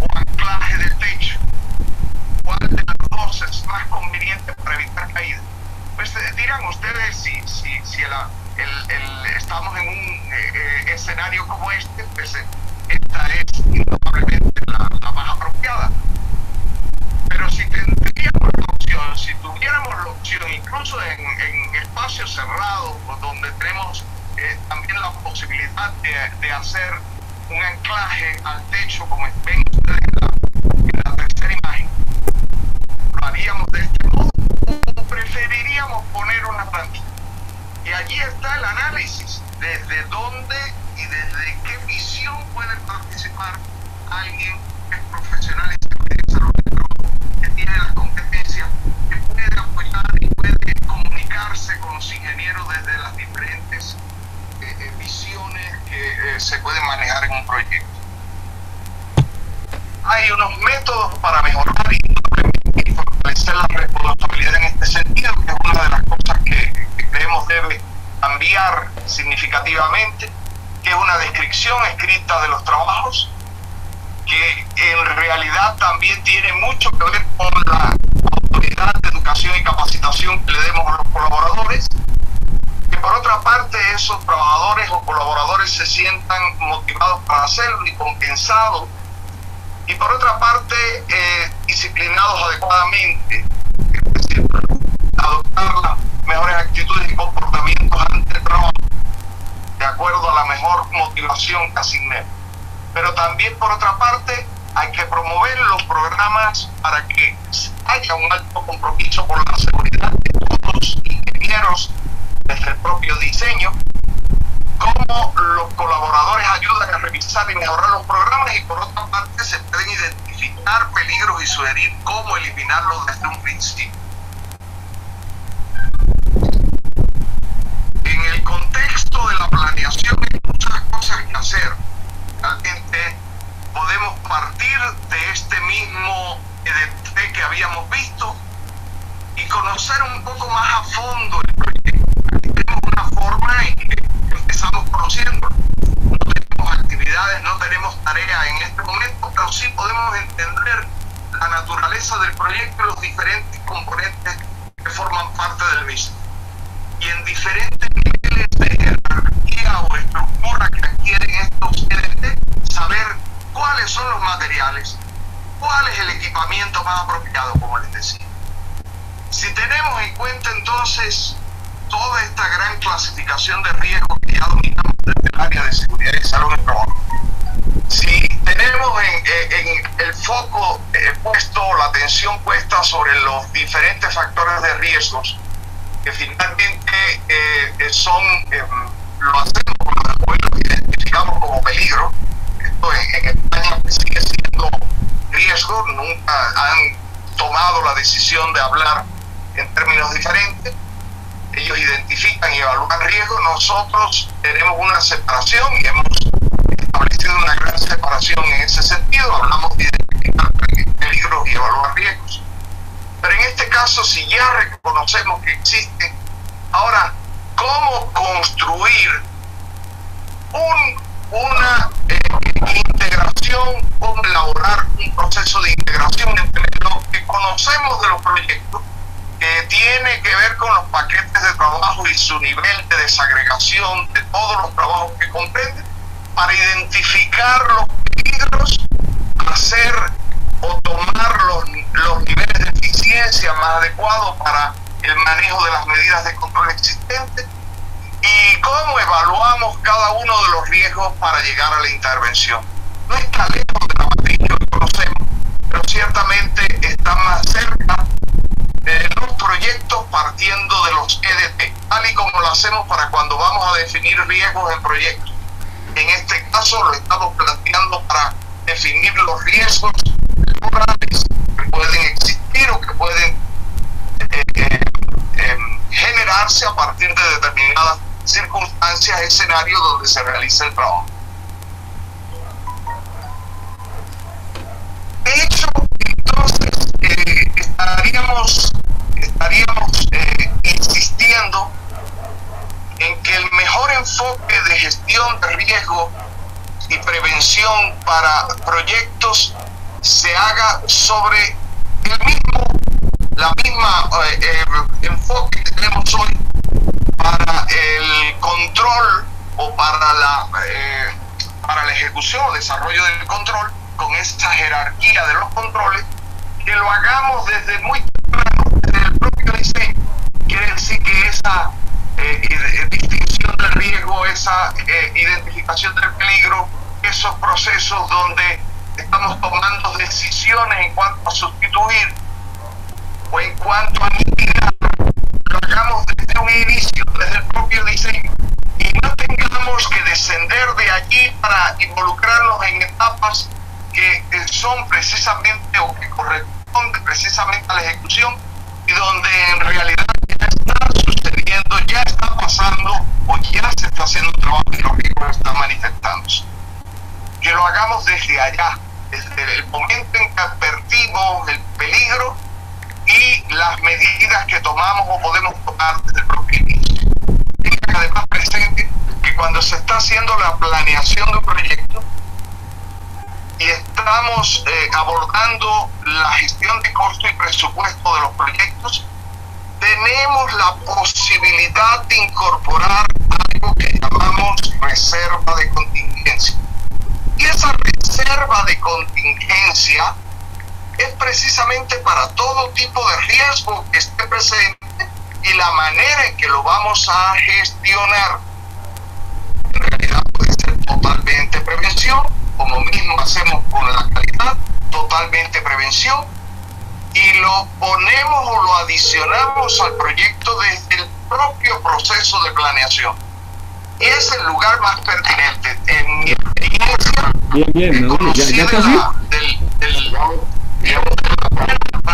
o anclaje del techo. ¿Cuál de las dos es más conveniente para evitar caída? Pues dirán ustedes, si estamos en un escenario como este, pues esta es indudablemente la más apropiada. Pero si tendríamos la opción, si tuviéramos la opción, incluso en espacios cerrados, donde tenemos también la posibilidad de hacer un anclaje al techo, como ven ustedes en la tercera imagen, lo haríamos de este modo, o preferiríamos poner una plantilla. Y allí está el análisis, desde dónde y desde qué visión puede participar alguien que es profesional en seguridad y salud del trabajo, que tiene las competencias, que puede apoyar y puede comunicarse con los ingenieros desde las diferentes visiones que se pueden manejar en un proyecto. Hay unos métodos para mejorar y fortalecer la responsabilidad en este sentido, que es una de las cosas que creemos debe cambiar significativamente, que es una descripción escrita de los trabajos, que en realidad también tiene mucho que ver con la autoridad de educación y capacitación que le demos a los colaboradores, que por otra parte esos trabajadores o colaboradores se sientan motivados para hacerlo y compensados, y por otra parte disciplinados adecuadamente, es decir, adoptar las mejores actitudes y comportamientos ante el trabajo, de acuerdo a la mejor motivación que asignemos. Pero también por otra parte hay que promover los programas para que haya un alto compromiso con la seguridad de todos los ingenieros desde el propio diseño, cómo los colaboradores ayudan a revisar y mejorar los programas, y por otra parte se pueden identificar peligros y sugerir cómo eliminarlos desde un principio. En el contexto de la planeación hay muchas cosas que hacer. Realmente podemos partir de este mismo EDP que habíamos visto y conocer un poco más a fondo el proyecto. Aquí tenemos una forma en que empezamos conociendo. No tenemos actividades, no tenemos tareas en este momento, pero sí podemos entender la naturaleza del proyecto y los diferentes componentes que forman parte del mismo. Y en diferentes niveles de jerarquía o estructura que adquieren estos EDP, saber cuáles son los materiales, cuál es el equipamiento más apropiado, como les decía. Si tenemos en cuenta entonces toda esta gran clasificación de riesgos que ya dominamos desde el área de seguridad y salud en el trabajo, si tenemos en el foco puesto, la atención puesta sobre los diferentes factores de riesgos, que finalmente lo hacemos cuando los identificamos como peligro. Esto en España sigue siendo riesgo, nunca han tomado la decisión de hablar en términos diferentes. Ellos identifican y evalúan riesgos, nosotros tenemos una separación y hemos establecido una gran separación en ese sentido. Hablamos de identificar peligros y evaluar riesgos. Pero en este caso, si ya reconocemos que existe, ahora, ¿cómo construir una integración, cómo elaborar un proceso de integración entre lo que conocemos de los proyectos, que tiene que ver con los paquetes de trabajo y su nivel de desagregación de todos los trabajos que comprenden, para identificar los peligros, hacer o tomar los niveles de eficiencia más adecuados para el manejo de las medidas de control existentes, y cómo evaluamos cada uno de los riesgos para llegar a la intervención. No está lejos de la matriz que hoy conocemos, pero ciertamente está más cerca de los proyectos partiendo de los EDP, tal y como lo hacemos para cuando vamos a definir riesgos en proyectos. En este caso lo estamos planteando para definir los riesgos laborales que pueden existir o que pueden generarse a partir de determinadas circunstancias, escenarios donde se realiza el trabajo. De hecho, entonces estaríamos insistiendo en que el mejor enfoque de gestión de riesgo y prevención para proyectos se haga sobre la misma enfoque que tenemos hoy para el control o para la ejecución o desarrollo del control, con esa jerarquía de los controles, que lo hagamos desde muy temprano, desde el propio diseño. Quiere decir que esa distinción del riesgo, esa identificación del peligro, esos procesos donde estamos tomando decisiones en cuanto a sustituir o en cuanto a mitigar, lo hagamos desde un inicio, desde el propio diseño, y no tengamos que descender de allí para involucrarnos en etapas que son precisamente o que corresponden precisamente a la ejecución, y donde en realidad ya está sucediendo, ya está pasando o ya se está haciendo trabajo y los riesgos están manifestándose. Que lo hagamos desde allá, desde el momento en que advertimos el peligro y las medidas que tomamos o podemos tomar desde el propio inicio. Tengan además presente que cuando se está haciendo la planeación de un proyecto y estamos abordando la gestión de costo y presupuesto de los proyectos, tenemos la posibilidad de incorporar algo que llamamos reserva de contingencia. Y esa reserva de contingencia es precisamente para todo tipo de riesgo que esté presente y la manera en que lo vamos a gestionar. En realidad puede ser totalmente prevención, como mismo hacemos con la calidad, totalmente prevención, y lo ponemos o lo adicionamos al proyecto desde el propio proceso de planeación. Y es el lugar más pertinente. En mi experiencia, bien, ya casi.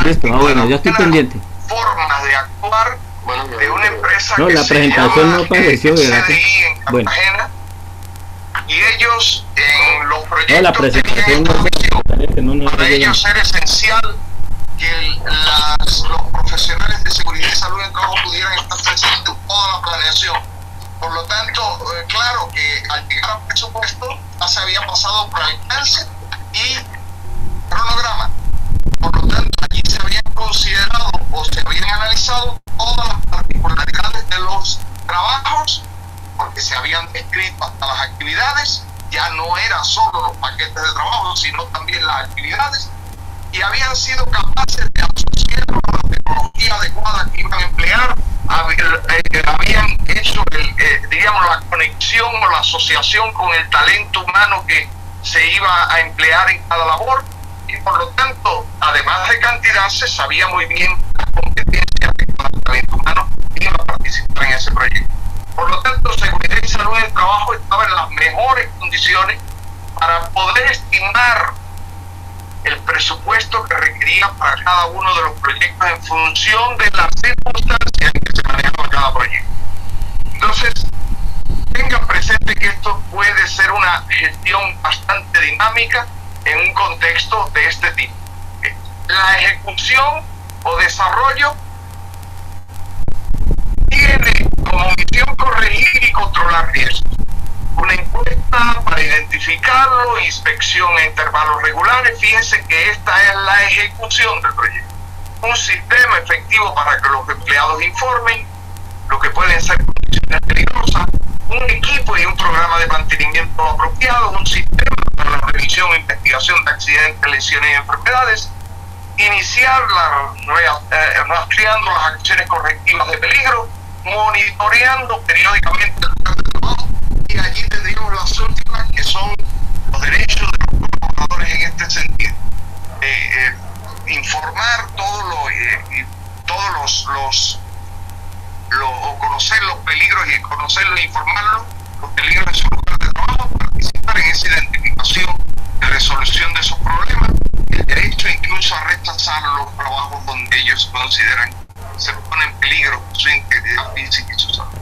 Listo, bueno, ya estoy pendiente. Formas de actuar de una empresa no, que la presentación no pareció, ¿verdad? en Bueno. Cartagena, y ellos en los proyectos No, la presentación no para ellos era esencial que los profesionales de seguridad y salud en el trabajo pudieran estar presentes en toda la planeación. Por lo tanto, claro que al llegar al presupuesto ya se había pasado por alcance y cronograma. Por lo tanto, allí se habían considerado o se habían analizado todas las particularidades de los trabajos, porque se habían descrito hasta las actividades, ya no eran solo los paquetes de trabajo, sino también las actividades, y habían sido capaces de asociar a la tecnología adecuada que iban a emplear, habían hecho digamos, la conexión o la asociación con el talento humano que se iba a emplear en cada labor, y por lo tanto, además de cantidad, se sabía muy bien las competencias de cada talento humano que iba a participar en ese proyecto. Por lo tanto, seguridad y salud en el trabajo estaba en las mejores condiciones para poder estimar el presupuesto que requería para cada uno de los proyectos en función de las circunstancias en que se manejaba cada proyecto. Entonces, tengan presente que esto puede ser una gestión bastante dinámica en un contexto de este tipo. La ejecución o desarrollo tiene como misión corregir y controlar riesgos. Una encuesta para identificarlo, inspección a intervalos regulares. Fíjense que esta es la ejecución del proyecto. Un sistema efectivo para que los empleados informen lo que pueden ser condiciones peligrosas, un equipo y un programa de mantenimiento apropiado, un sistema para la revisión e investigación de accidentes, lesiones y enfermedades, iniciar rastreando las acciones correctivas de peligro, monitoreando periódicamente el lugar de trabajo, y allí tendríamos las últimas que son los derechos de los colaboradores en este sentido. Informar o conocer los peligros y conocerlos e informarlos, los peligros de su lugar de trabajo, participar en esa identificación y resolución de esos problemas, el derecho incluso a rechazar los trabajos donde ellos consideran se pone en peligro su integridad física y su salud.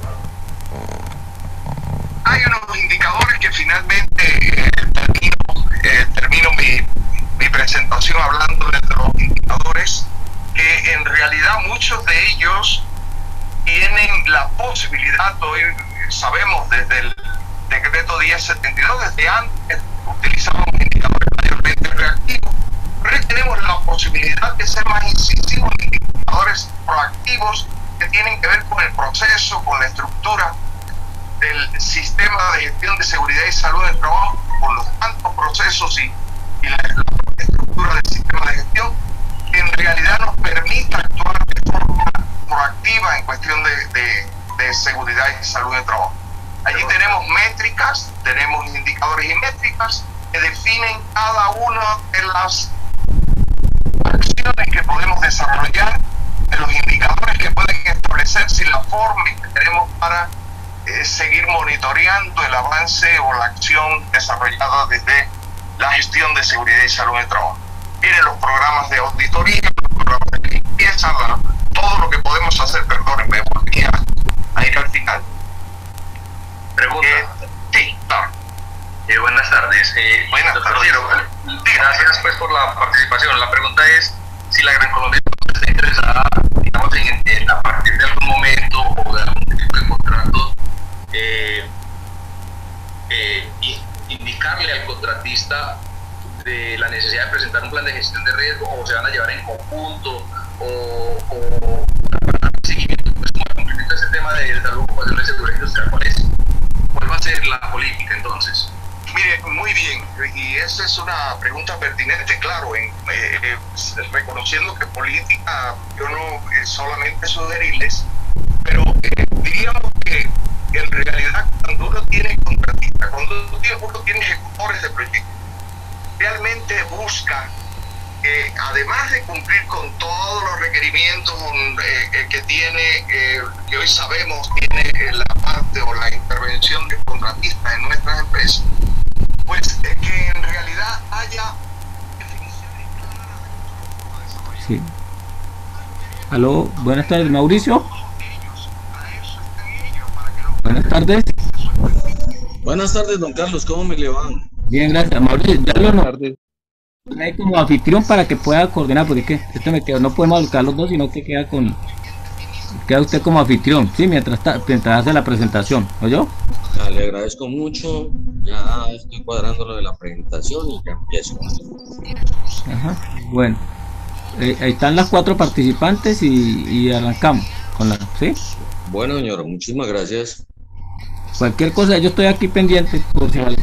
muchos de ellos tienen la posibilidad, hoy sabemos desde el decreto 1072, desde antes utilizábamos indicadores mayormente reactivos, pero hoy tenemos la posibilidad de ser más incisivos en indicadores proactivos que tienen que ver con el proceso, con la estructura del sistema de gestión de seguridad y salud del trabajo, con los tantos procesos y la estructura del sistema de gestión, que en realidad nos permita actuar de forma proactiva en cuestión de seguridad y salud del trabajo. Allí tenemos métricas, tenemos indicadores y métricas que definen cada una de las acciones que podemos desarrollar, de los indicadores que pueden establecerse y la forma que tenemos para seguir monitoreando el avance o la acción desarrollada desde la gestión de seguridad y salud en el trabajo. Miren los programas de auditoría, los programas de limpieza, todo lo que podemos hacer, perdónenme, volví a ir al final. Pregunta. Sí, claro. Buenas tardes. Buenas tardes. Gracias pues por la participación. La pregunta es si la Gran Colombia está interesada, digamos, en a partir de algún momento o de algún tipo de contrato, indicarle al contratista de la necesidad de presentar un plan de gestión de riesgo, o se van a llevar en conjunto, o seguimiento, pues como el cumplimiento de ese tema de salud, ocupación de seguridad industrial. ¿Cuál va a ser la política entonces? Mire, muy bien, y esa es una pregunta pertinente, claro, reconociendo que política, yo no solamente sugerirles, pero diríamos que en realidad cuando uno tiene contratistas, cuando uno tiene ejecutores de proyectos, realmente busca, además de cumplir con todos los requerimientos que tiene, que hoy sabemos tiene la parte o la intervención de contratistas en nuestras empresas, pues que en realidad haya definiciones claras de cómo desarrollar. Sí. Aló, buenas tardes, Mauricio. Buenas tardes. Buenas tardes, don Carlos, ¿cómo me le van? Bien, gracias. Mauricio, ya lo noté como anfitrión para que pueda coordinar, porque esto me quedó, no podemos buscar los dos, sino que queda usted como anfitrión, sí, mientras hace la presentación, ¿oyó? Le agradezco mucho, ya estoy cuadrando lo de la presentación y ya empiezo. Ajá, bueno, ahí están las 4 participantes y arrancamos con la, ¿sí? Bueno, señor, muchísimas gracias. Cualquier cosa, yo estoy aquí pendiente, por si algo.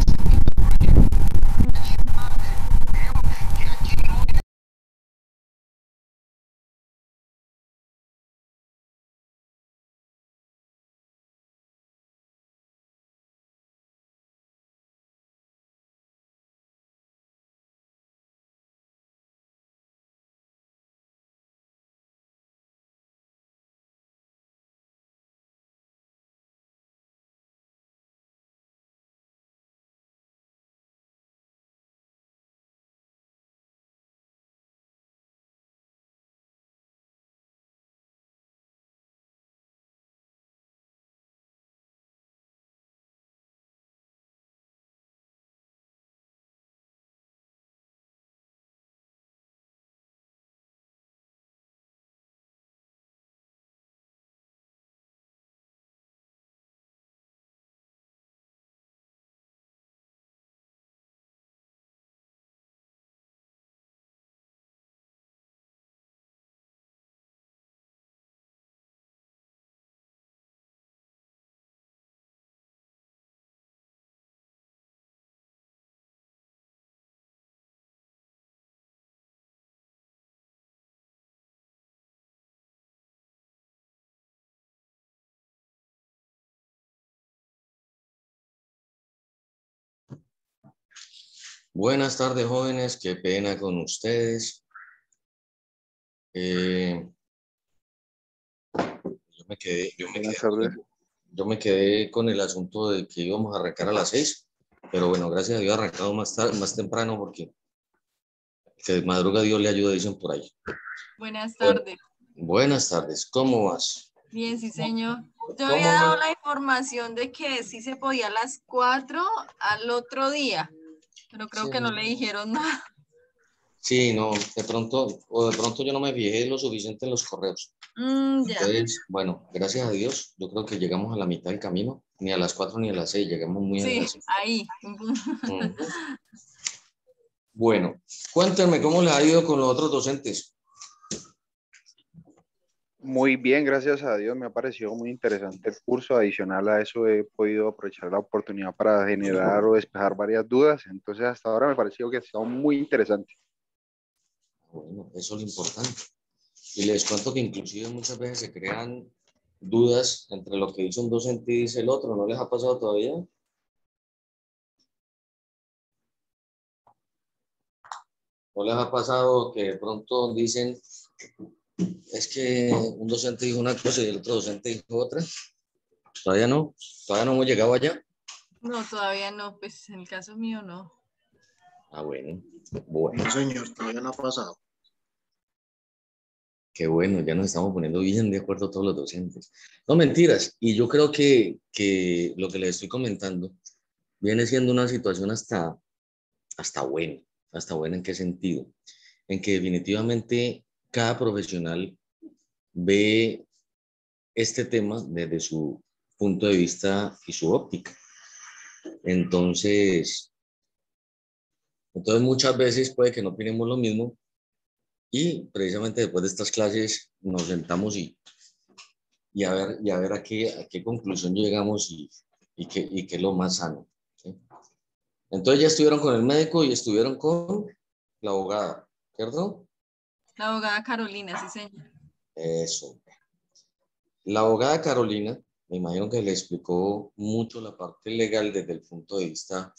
Buenas tardes, jóvenes, qué pena con ustedes. Yo me quedé con el asunto de que íbamos a arrancar a las 6, pero bueno, gracias a Dios arrancado más temprano porque que madruga Dios le ayuda, dicen por ahí. Buenas tardes. Buenas tardes, ¿cómo vas? Bien, sí, señor. Yo había dado la información de que sí se podía a las 4 al otro día, pero creo que no le dijeron nada. Sí, no, de pronto yo no me fijé lo suficiente en los correos. Ya. Entonces, bueno, gracias a Dios, yo creo que llegamos a la mitad del camino, ni a las 4 ni a las 6, llegamos muy Sí, agradecidos. ahí. Ujú. Bueno, cuéntenme cómo les ha ido con los otros docentes. Muy bien, gracias a Dios. Me ha parecido muy interesante el curso. Adicional a eso, he podido aprovechar la oportunidad para generar o despejar varias dudas. Entonces, hasta ahora me ha parecido que ha estado muy interesante. Bueno, eso es lo importante. Y les cuento que inclusive muchas veces se crean dudas entre lo que dice un docente y dice el otro. ¿No les ha pasado todavía? ¿No les ha pasado que de pronto dicen, es que un docente dijo una cosa y el otro docente dijo otra? Todavía no hemos llegado allá. No, todavía no, pues en el caso mío no. Ah, bueno, bueno. No, señor, todavía no ha pasado. Qué bueno, ya nos estamos poniendo bien de acuerdo todos los docentes. No, mentiras. Y yo creo que lo que les estoy comentando viene siendo una situación hasta buena. ¿Hasta buena en qué sentido? En que definitivamente cada profesional ve este tema desde su punto de vista y su óptica. Entonces muchas veces puede que no opinemos lo mismo y precisamente después de estas clases nos sentamos y a ver a qué conclusión llegamos y qué es lo más sano. ¿Sí? Entonces ya estuvieron con el médico y estuvieron con la abogada, ¿cierto? La abogada Carolina, sí, señor. Eso. La abogada Carolina, me imagino que le explicó mucho la parte legal desde el punto de vista,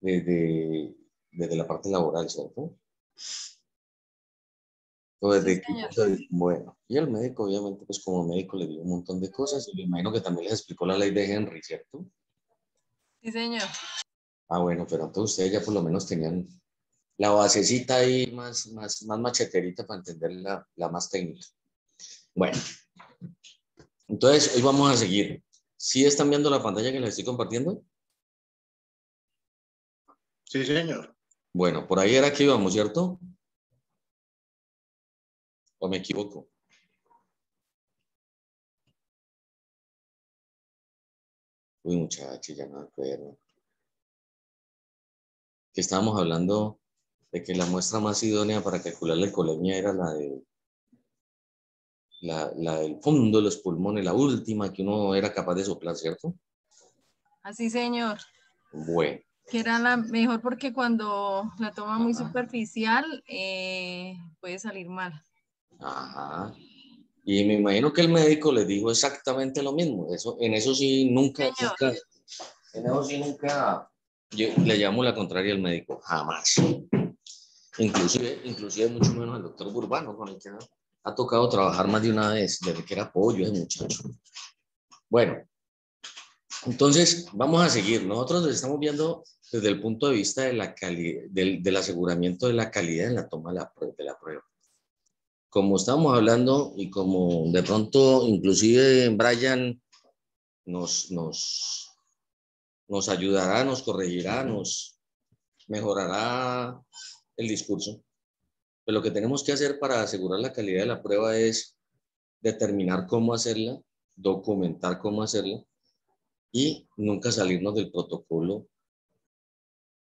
desde la parte laboral, ¿cierto? O Sí, desde señor. bueno, y el médico, obviamente, pues como médico le dio un montón de cosas y me imagino que también les explicó la ley de Henry, ¿cierto? Sí, señor. Ah, bueno, pero entonces ustedes ya por lo menos tenían la basecita ahí más macheterita para entender la más técnica. Bueno, entonces hoy vamos a seguir. ¿Sí están viendo la pantalla que les estoy compartiendo? Sí, señor. Bueno, por ahí era que íbamos, ¿cierto? ¿O me equivoco? Uy, muchachos, ya no me acuerdo. Que estábamos hablando de que la muestra más idónea para calcular la alcoholemia era la del fondo de los pulmones, la última que uno era capaz de soplar, ¿cierto? Así, señor. Bueno. Que era la mejor porque cuando la toma muy Ajá. superficial puede salir mal. Ajá. Y me imagino que el médico les dijo exactamente lo mismo. En eso sí nunca le llamo la contraria al médico, jamás. Inclusive mucho menos al doctor Burbano, con el que ha tocado trabajar más de una vez, desde que era pollo ese muchacho. Bueno, entonces vamos a seguir. Nosotros estamos viendo desde el punto de vista de la del aseguramiento de la calidad en la toma de la prueba. Como estábamos hablando y como de pronto inclusive Brian nos ayudará, nos corregirá, nos mejorará el discurso. Pues lo que tenemos que hacer para asegurar la calidad de la prueba es determinar cómo hacerla, documentar cómo hacerla y nunca salirnos del protocolo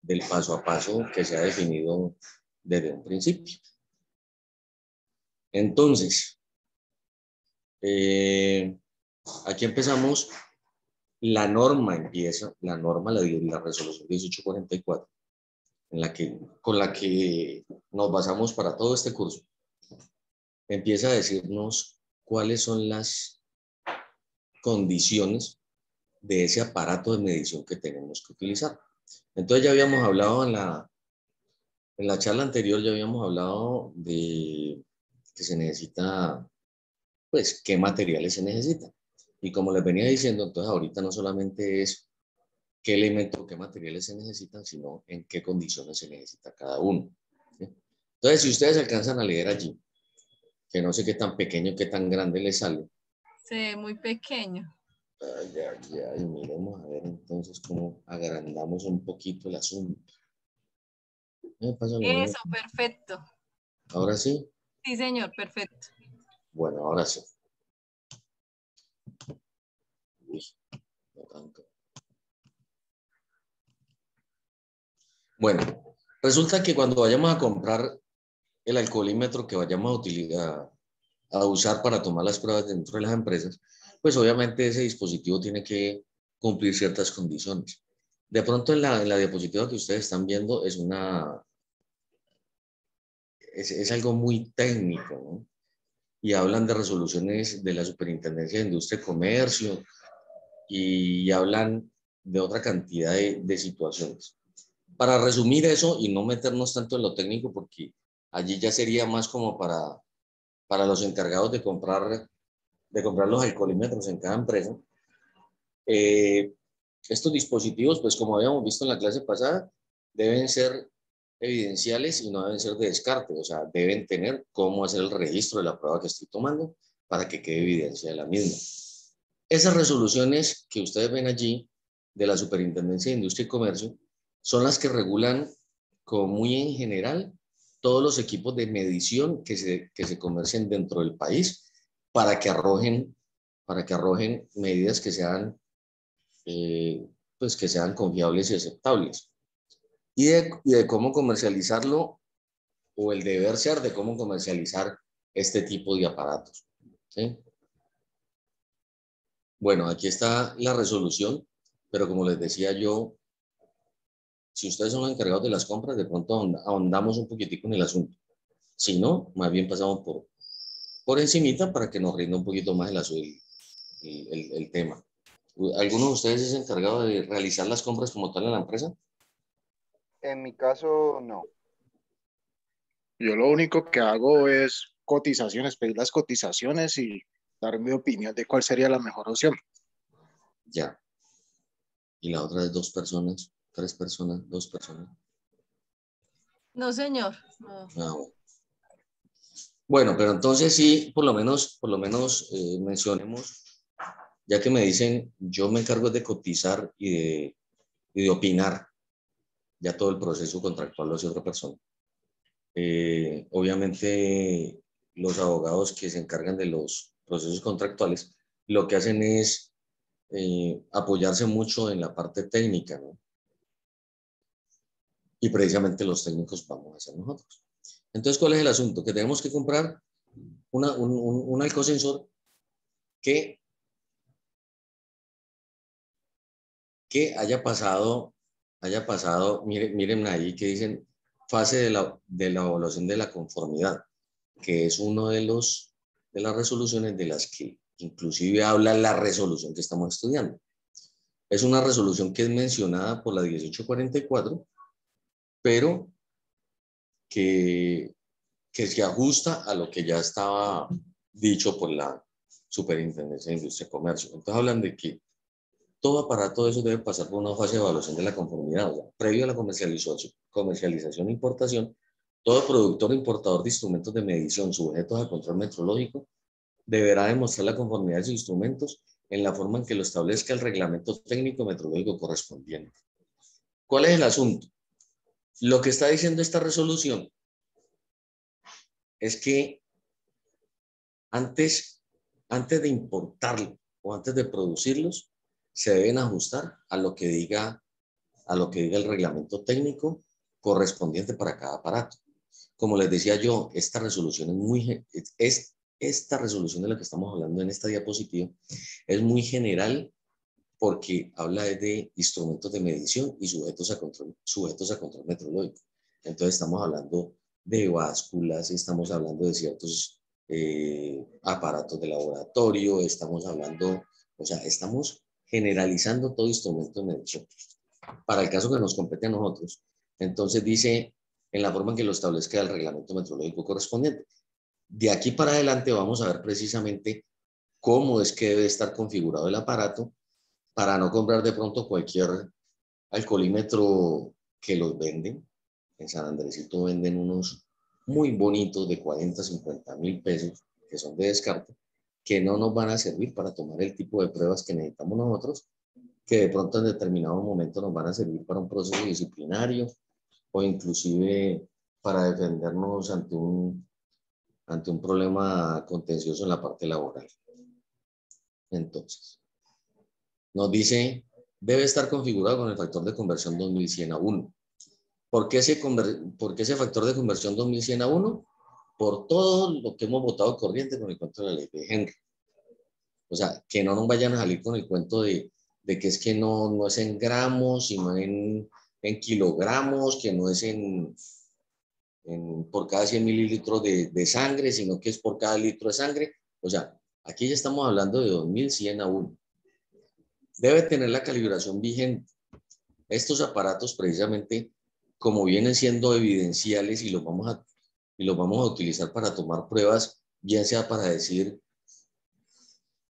del paso a paso que se ha definido desde un principio. Entonces, aquí empezamos. La norma empieza, la resolución 1844, con la que nos basamos para todo este curso, empieza a decirnos cuáles son las condiciones de ese aparato de medición que tenemos que utilizar. Entonces ya habíamos hablado en la charla anterior, ya habíamos hablado de que se necesita, pues, qué materiales se necesitan. Y como les venía diciendo, entonces ahorita no solamente es qué elementos, qué materiales se necesitan, sino en qué condiciones se necesita cada uno. ¿Sí? Entonces, si ustedes alcanzan a leer allí, que no sé qué tan pequeño, qué tan grande les sale. Se ve muy pequeño. Ay, miremos a ver entonces cómo agrandamos un poquito el asunto. Pásale, Eso, perfecto. ahora sí. Sí, señor, perfecto. Bueno, ahora sí. Uy, no tanto. Bueno, resulta que cuando vayamos a comprar el alcoholímetro que vayamos a utilizar, a usar para tomar las pruebas dentro de las empresas, pues obviamente ese dispositivo tiene que cumplir ciertas condiciones. De pronto en la diapositiva que ustedes están viendo es algo muy técnico, ¿no? Y hablan de resoluciones de la Superintendencia de Industria y Comercio y hablan de otra cantidad de situaciones. Para resumir eso y no meternos tanto en lo técnico, porque allí ya sería más como para los encargados de comprar los alcoholímetros en cada empresa. Estos dispositivos, pues como habíamos visto en la clase pasada, deben ser evidenciales y no deben ser de descarte, o sea, deben tener cómo hacer el registro de la prueba que estoy tomando para que quede evidencia de la misma. Esas resoluciones que ustedes ven allí de la Superintendencia de Industria y Comercio son las que regulan, como muy en general, todos los equipos de medición que se comercian dentro del país para que arrojen medidas que sean pues que sean confiables y aceptables. Y de cómo comercializarlo, o el deber ser de cómo comercializar este tipo de aparatos. ¿Sí? Bueno, aquí está la resolución, pero como les decía yo, si ustedes son los encargados de las compras, de pronto ahondamos un poquitico en el asunto. Si no, más bien pasamos por encimita para que nos rinda un poquito más el tema. ¿Alguno de ustedes es encargado de realizar las compras como tal en la empresa? En mi caso, no. Yo lo único que hago es cotizaciones, pedir las cotizaciones y dar mi opinión de cuál sería la mejor opción. Ya. Y la otra es 2 personas, 3 personas, 2 personas. No, señor. No. Ah, bueno. Bueno, pero entonces sí, por lo menos mencionemos, ya que me dicen, yo me encargo de cotizar y de opinar, ya todo el proceso contractual lo hace otra persona. Obviamente los abogados que se encargan de los procesos contractuales, lo que hacen es apoyarse mucho en la parte técnica, ¿no? Y precisamente los técnicos vamos a ser nosotros. Entonces, ¿cuál es el asunto? Que tenemos que comprar un alcosensor que haya pasado, miren ahí que dicen fase de la evaluación de la conformidad, que es uno de las resoluciones de las que inclusive habla la resolución que estamos estudiando. Es una resolución que es mencionada por la 1844, pero que se ajusta a lo que ya estaba dicho por la Superintendencia de Industria y Comercio. Entonces hablan de que todo aparato de eso debe pasar por una fase de evaluación de la conformidad. O sea, previo a la comercialización e importación, todo productor o importador de instrumentos de medición sujetos a control metrológico deberá demostrar la conformidad de sus instrumentos en la forma en que lo establezca el reglamento técnico metrológico correspondiente. ¿Cuál es el asunto? Lo que está diciendo esta resolución es que antes de importarlo o antes de producirlos, se deben ajustar a lo que diga el reglamento técnico correspondiente para cada aparato. Como les decía yo, esta resolución esta resolución de la que estamos hablando en esta diapositiva es muy general porque habla de instrumentos de medición y sujetos a control metrológico. Entonces estamos hablando de básculas, estamos hablando de ciertos aparatos de laboratorio, estamos generalizando todo instrumento de medición. Para el caso que nos compete a nosotros, entonces dice en la forma en que lo establezca el reglamento metrológico correspondiente. De aquí para adelante vamos a ver precisamente cómo es que debe estar configurado el aparato para no comprar de pronto cualquier alcoholímetro que los venden. En San Andresito venden unos muy bonitos de 40, 50 mil pesos que son de descarte, que no nos van a servir para tomar el tipo de pruebas que necesitamos nosotros, que de pronto en determinado momento nos van a servir para un proceso disciplinario o inclusive para defendernos ante un problema contencioso en la parte laboral. Entonces, nos dice, debe estar configurado con el factor de conversión 2100 a 1. ¿Por qué ese factor de conversión 2100 a 1? Por todo lo que hemos votado corriente con el cuento de la ley de Henry. O sea, que no nos vayan a salir con el cuento de que es que no es en gramos, sino en kilogramos, que no es por cada 100 mililitros de sangre, sino que es por cada litro de sangre. O sea, aquí ya estamos hablando de 2100 a 1. Debe tener la calibración vigente. Estos aparatos precisamente, como vienen siendo evidenciales y los vamos a utilizar para tomar pruebas, bien sea para decir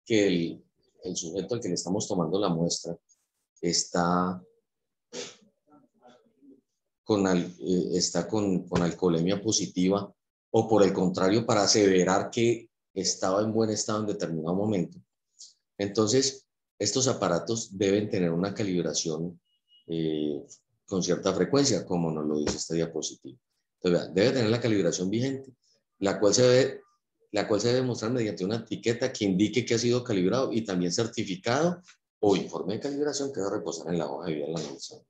que el sujeto al que le estamos tomando la muestra está con alcoholemia positiva, o por el contrario, para aseverar que estaba en buen estado en determinado momento. Entonces, estos aparatos deben tener una calibración con cierta frecuencia, como nos lo dice esta diapositiva. Entonces, debe tener la calibración vigente, la cual se debe mostrar mediante una etiqueta que indique que ha sido calibrado y también certificado o informe de calibración que debe reposar en la hoja de vida del analizador.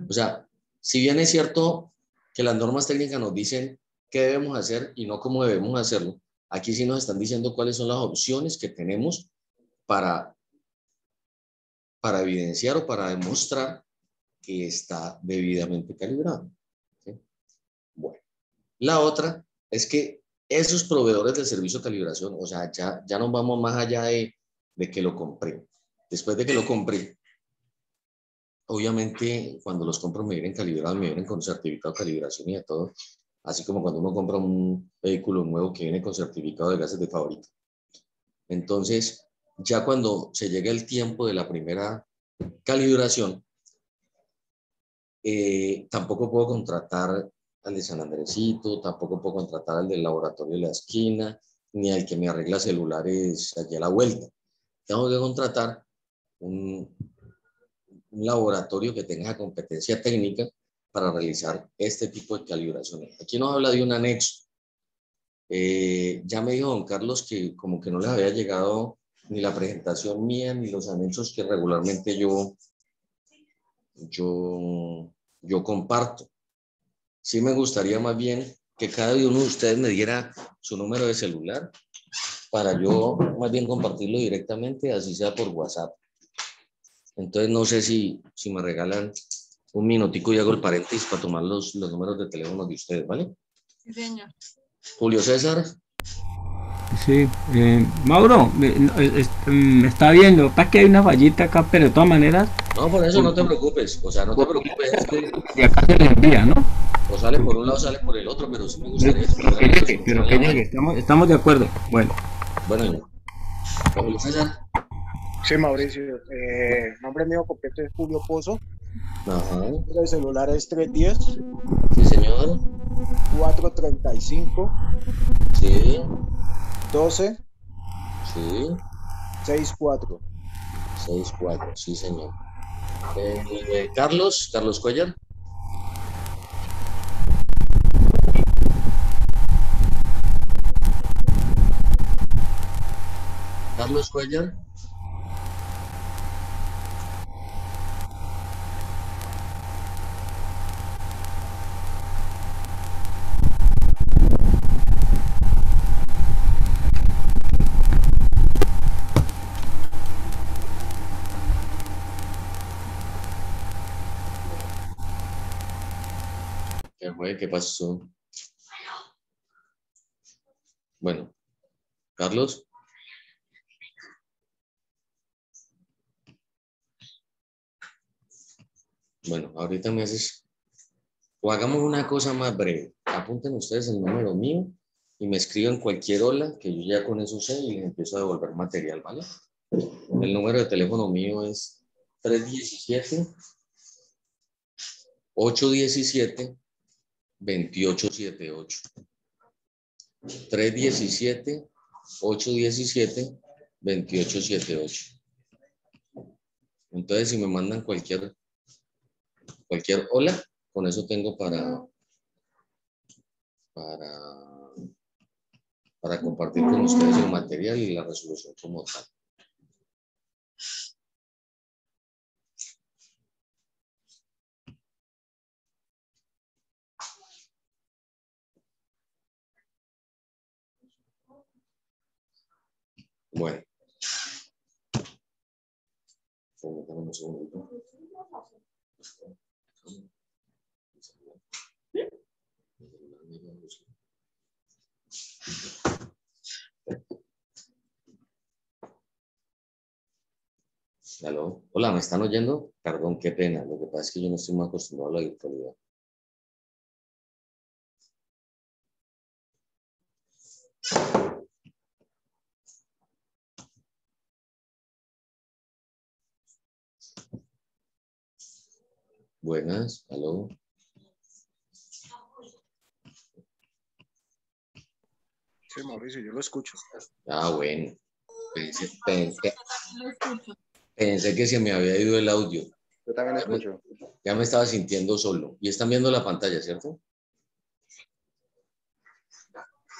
O sea, si bien es cierto que las normas técnicas nos dicen qué debemos hacer y no cómo debemos hacerlo, aquí sí nos están diciendo cuáles son las opciones que tenemos para evidenciar o para demostrar que está debidamente calibrado. ¿Sí? Bueno, la otra es que esos proveedores del servicio de calibración, o sea, ya nos vamos más allá de que lo compré. Después de que lo compré, obviamente cuando los compro me vienen calibrados, me vienen con certificado de calibración y de todo, así como cuando uno compra un vehículo nuevo que viene con certificado de gases de fábrica. Entonces, ya cuando se llega el tiempo de la primera calibración, tampoco puedo contratar al de San Andresito, tampoco puedo contratar al del laboratorio de la esquina, ni al que me arregla celulares allí a la vuelta. Tengo que contratar un laboratorio que tenga competencia técnica para realizar este tipo de calibraciones. Aquí nos habla de un anexo. Ya me dijo don Carlos que como que no les había llegado ni la presentación mía ni los anexos que regularmente yo comparto. Sí me gustaría más bien que cada uno de ustedes me diera su número de celular para yo más bien compartirlo directamente, así sea por WhatsApp. Entonces no sé si me regalan un minutico y hago el paréntesis para tomar los números de teléfono de ustedes, ¿vale? Sí, señor. Julio César. Sí, Mauro, está bien, lo que pasa es que hay una fallita acá, pero de todas maneras... No, por eso no te preocupes, o sea, no te preocupes. Es que y acá se les envía, ¿no? O sale por un lado, sale por el otro, pero sí me gustaría... Pero que llegue, estamos de acuerdo. Bueno. Bueno, Julio César. Sí, Mauricio. Nombre mío completo es Julio Pozo. Ajá. El celular es 310. Sí, señor. 435. Sí. 12. Sí. 64. 64, sí, señor. Carlos Cuellar. Carlos Cuellar. ¿Qué pasó? Bueno, Carlos. Bueno, ahorita me haces, o hagamos una cosa más breve. Apunten ustedes el número mío y me escriben cualquier hola, que yo ya con eso sé y les empiezo a devolver material, ¿vale? El número de teléfono mío es 317-817-2878. 317-817-2878. Entonces, si me mandan cualquier hola, con eso tengo para compartir con ustedes el material y la resolución como tal. Bueno. Permítanme un segundito. ¿Aló? Hola, ¿me están oyendo? Perdón, qué pena. Lo que pasa es que yo no estoy muy acostumbrado a la virtualidad. Buenas, ¿aló? Sí, Mauricio, yo lo escucho. Ah, bueno. Lo escucho. Pensé que se me había ido el audio. Yo también escucho. Ya me estaba sintiendo solo. Y están viendo la pantalla, ¿cierto?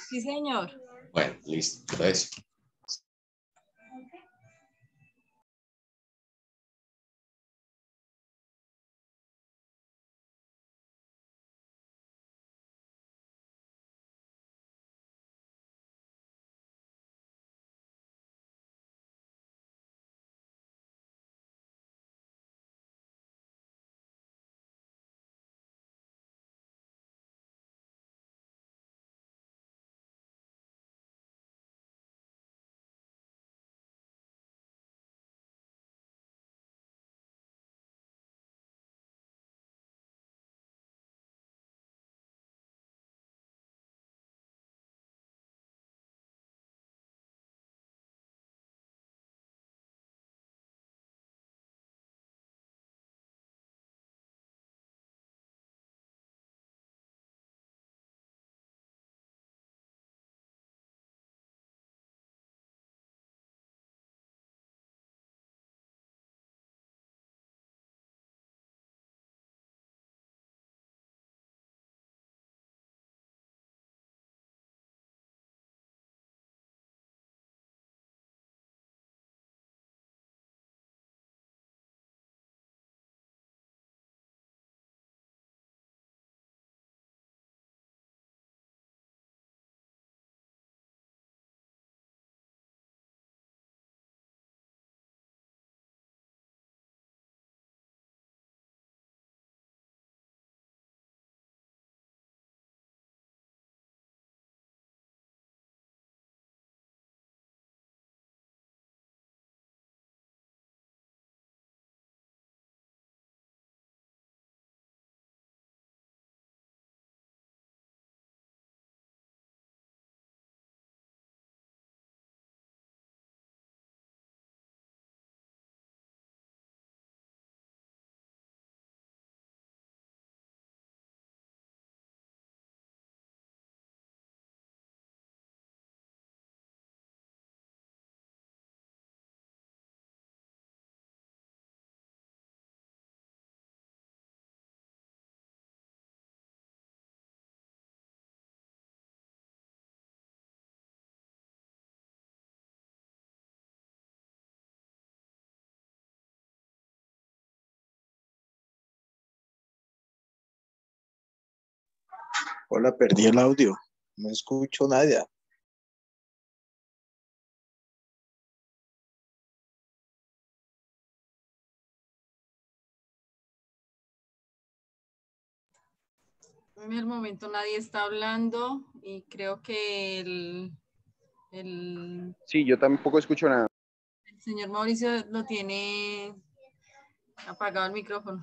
Sí, señor. Bueno, listo. Entonces, Hola, perdí el audio. No escucho nada. En el momento nadie está hablando y creo que el Sí, yo tampoco escucho nada. señor Mauricio lo tiene apagado el micrófono.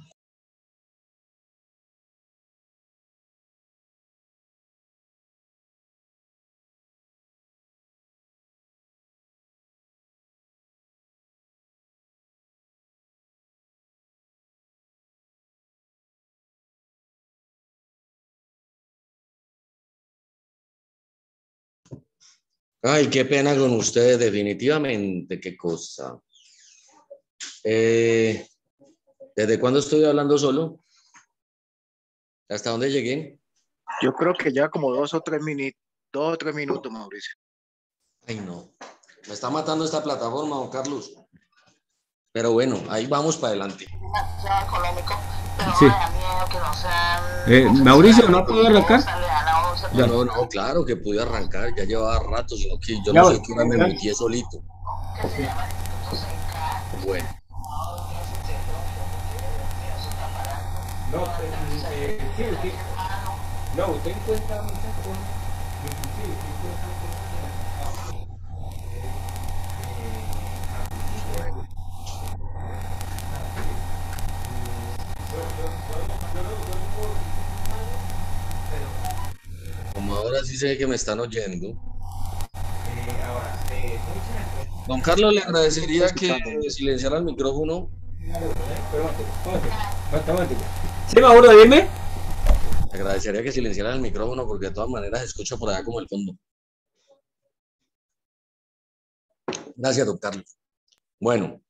ay, qué pena con ustedes, definitivamente, qué cosa. ¿Desde cuándo estoy hablando solo? ¿Hasta dónde llegué? Yo creo que ya como 2 o 3 minutos, Mauricio. Ay, no. Me está matando esta plataforma, don Carlos. Pero bueno, ahí vamos para adelante. Sea económico, pero Sí. no me da miedo que no sean. Mauricio, ¿no puedo arrancar? Ya, no, claro que pude arrancar, ya llevaba rato, sino que yo Ya no voy. sé qué hora me mutié solito. Bueno, No, sí. No, usted encuentra muchas cosas. Inclusive, usted encuentra como ahora sí sé que me están oyendo. Don Carlos, le agradecería que silenciara el micrófono. Sí, Mauro, dime. Le agradecería que silenciara el micrófono porque de todas maneras se escucha por allá como el fondo. Gracias, don Carlos. Bueno,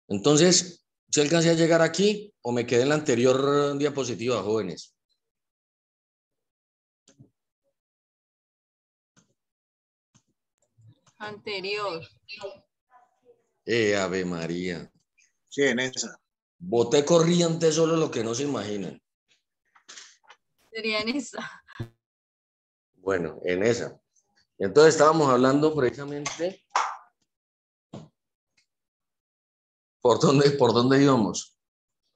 entonces, ¿sí alcancé a llegar aquí o me quedé en la anterior diapositiva, jóvenes? Anterior. Ave María. Sí, en esa. Boté corriente solo lo que no se imaginan. Sería en esa. Bueno, en esa. Entonces estábamos hablando precisamente por dónde íbamos.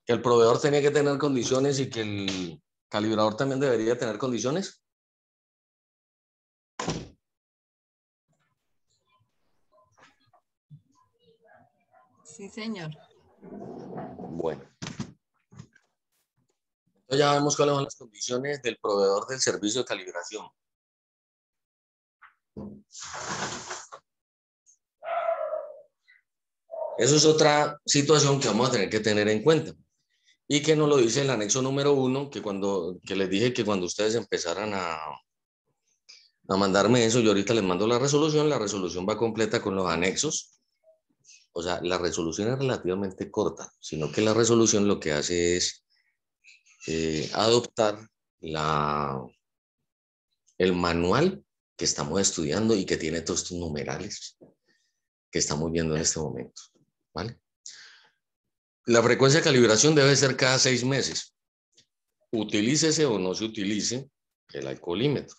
Que el proveedor tenía que tener condiciones y que el calibrador también debería tener condiciones. Sí, señor. Bueno. Entonces ya vemos cuáles son las condiciones del proveedor del servicio de calibración. Eso es otra situación que vamos a tener que tener en cuenta. Y que nos lo dice el anexo número 1, que les dije que cuando ustedes empezaran a mandarme eso, yo ahorita les mando la resolución va completa con los anexos. O sea, la resolución es relativamente corta, sino que la resolución lo que hace es adoptar el manual que estamos estudiando y que tiene todos estos numerales que estamos viendo en este momento, ¿vale? La frecuencia de calibración debe ser cada 6 meses. Utilícese o no se utilice el alcoholímetro.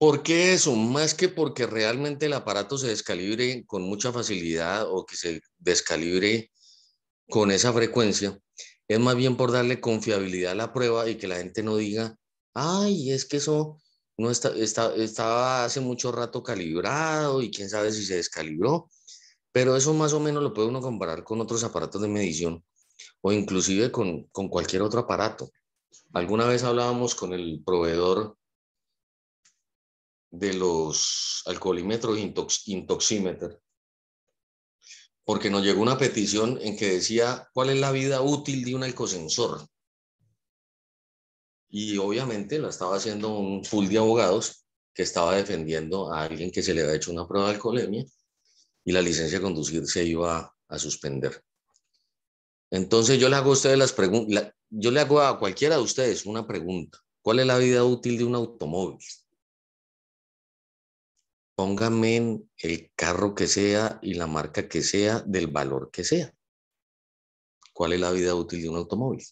¿Por qué eso? Más que porque realmente el aparato se descalibre con mucha facilidad o que se descalibre con esa frecuencia, es más bien por darle confiabilidad a la prueba y que la gente no diga, ay, es que eso no estaba hace mucho rato calibrado y quién sabe si se descalibró. Pero eso más o menos lo puede uno comparar con otros aparatos de medición o inclusive con cualquier otro aparato. Alguna vez hablábamos con el proveedor de los alcoholímetros intoxímetros, porque nos llegó una petición en que decía cuál es la vida útil de un alcosensor. Y obviamente la estaba haciendo un pool de abogados que estaba defendiendo a alguien que se le había hecho una prueba de alcoholemia y la licencia de conducir se iba a suspender. Entonces yo le hago a ustedes yo le hago a cualquiera de ustedes una pregunta. ¿Cuál es la vida útil de un automóvil? Pónganme en el carro que sea y la marca que sea, del valor que sea. ¿Cuál es la vida útil de un automóvil?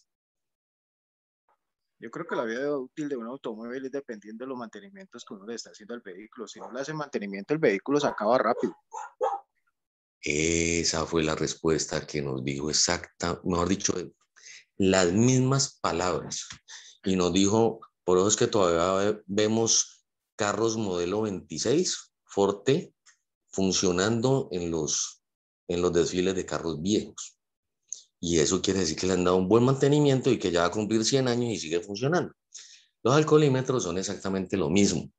Yo creo que la vida útil de un automóvil es dependiendo de los mantenimientos que uno le está haciendo al vehículo. Si no le hace mantenimiento, el vehículo se acaba rápido. Esa fue la respuesta que nos dijo exacta, mejor dicho, las mismas palabras. Y nos dijo, por eso es que todavía vemos carros modelo 26, Forte, funcionando en los desfiles de carros viejos. Y eso quiere decir que le han dado un buen mantenimiento y que ya va a cumplir 100 años y sigue funcionando. Los alcoholímetros son exactamente lo mismo.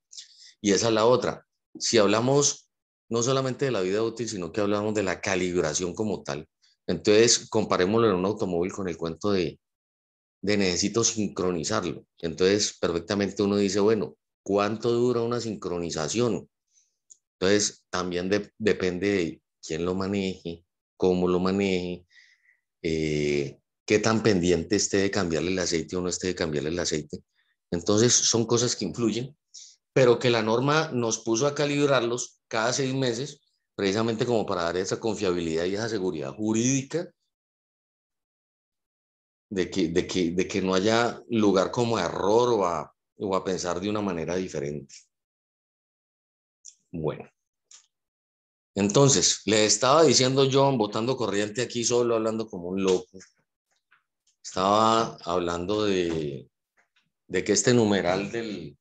Y esa es la otra. Si hablamos no solamente de la vida útil, sino que hablamos de la calibración como tal, entonces comparémoslo en un automóvil con el cuento de necesito sincronizarlo. Entonces, perfectamente uno dice, bueno, ¿cuánto dura una sincronización? Entonces, también depende de quién lo maneje, cómo lo maneje, qué tan pendiente esté de cambiarle el aceite o no esté de cambiarle el aceite. Entonces son cosas que influyen, pero que la norma nos puso a calibrarlos cada 6 meses, precisamente como para dar esa confiabilidad y esa seguridad jurídica de que no haya lugar como a error o a pensar de una manera diferente. Bueno. Entonces, le estaba diciendo yo, botando corriente aquí solo, hablando como un loco. Estaba hablando de que este numeral de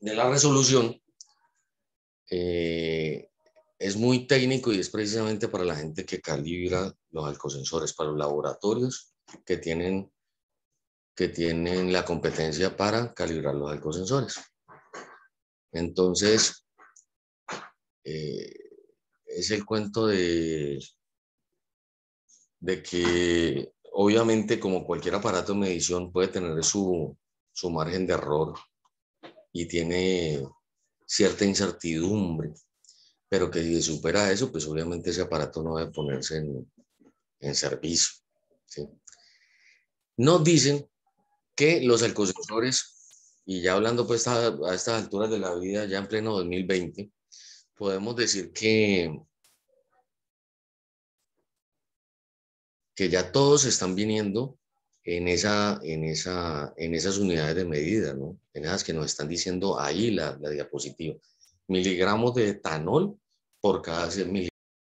la resolución es muy técnico y es precisamente para la gente que calibra los alcosensores, para los laboratorios que tienen la competencia para calibrar los alcosensores. Entonces, es el cuento de que obviamente como cualquier aparato de medición puede tener su margen de error y tiene cierta incertidumbre, pero que si supera eso, pues obviamente ese aparato no debe ponerse en servicio, ¿sí? Nos dicen que los alcosensores, y ya hablando pues a estas alturas de la vida, ya en pleno 2020, podemos decir que ya todos están viniendo en esas unidades de medida, ¿no? En esas que nos están diciendo ahí la diapositiva. Miligramos de etanol por cada 100 miligramos.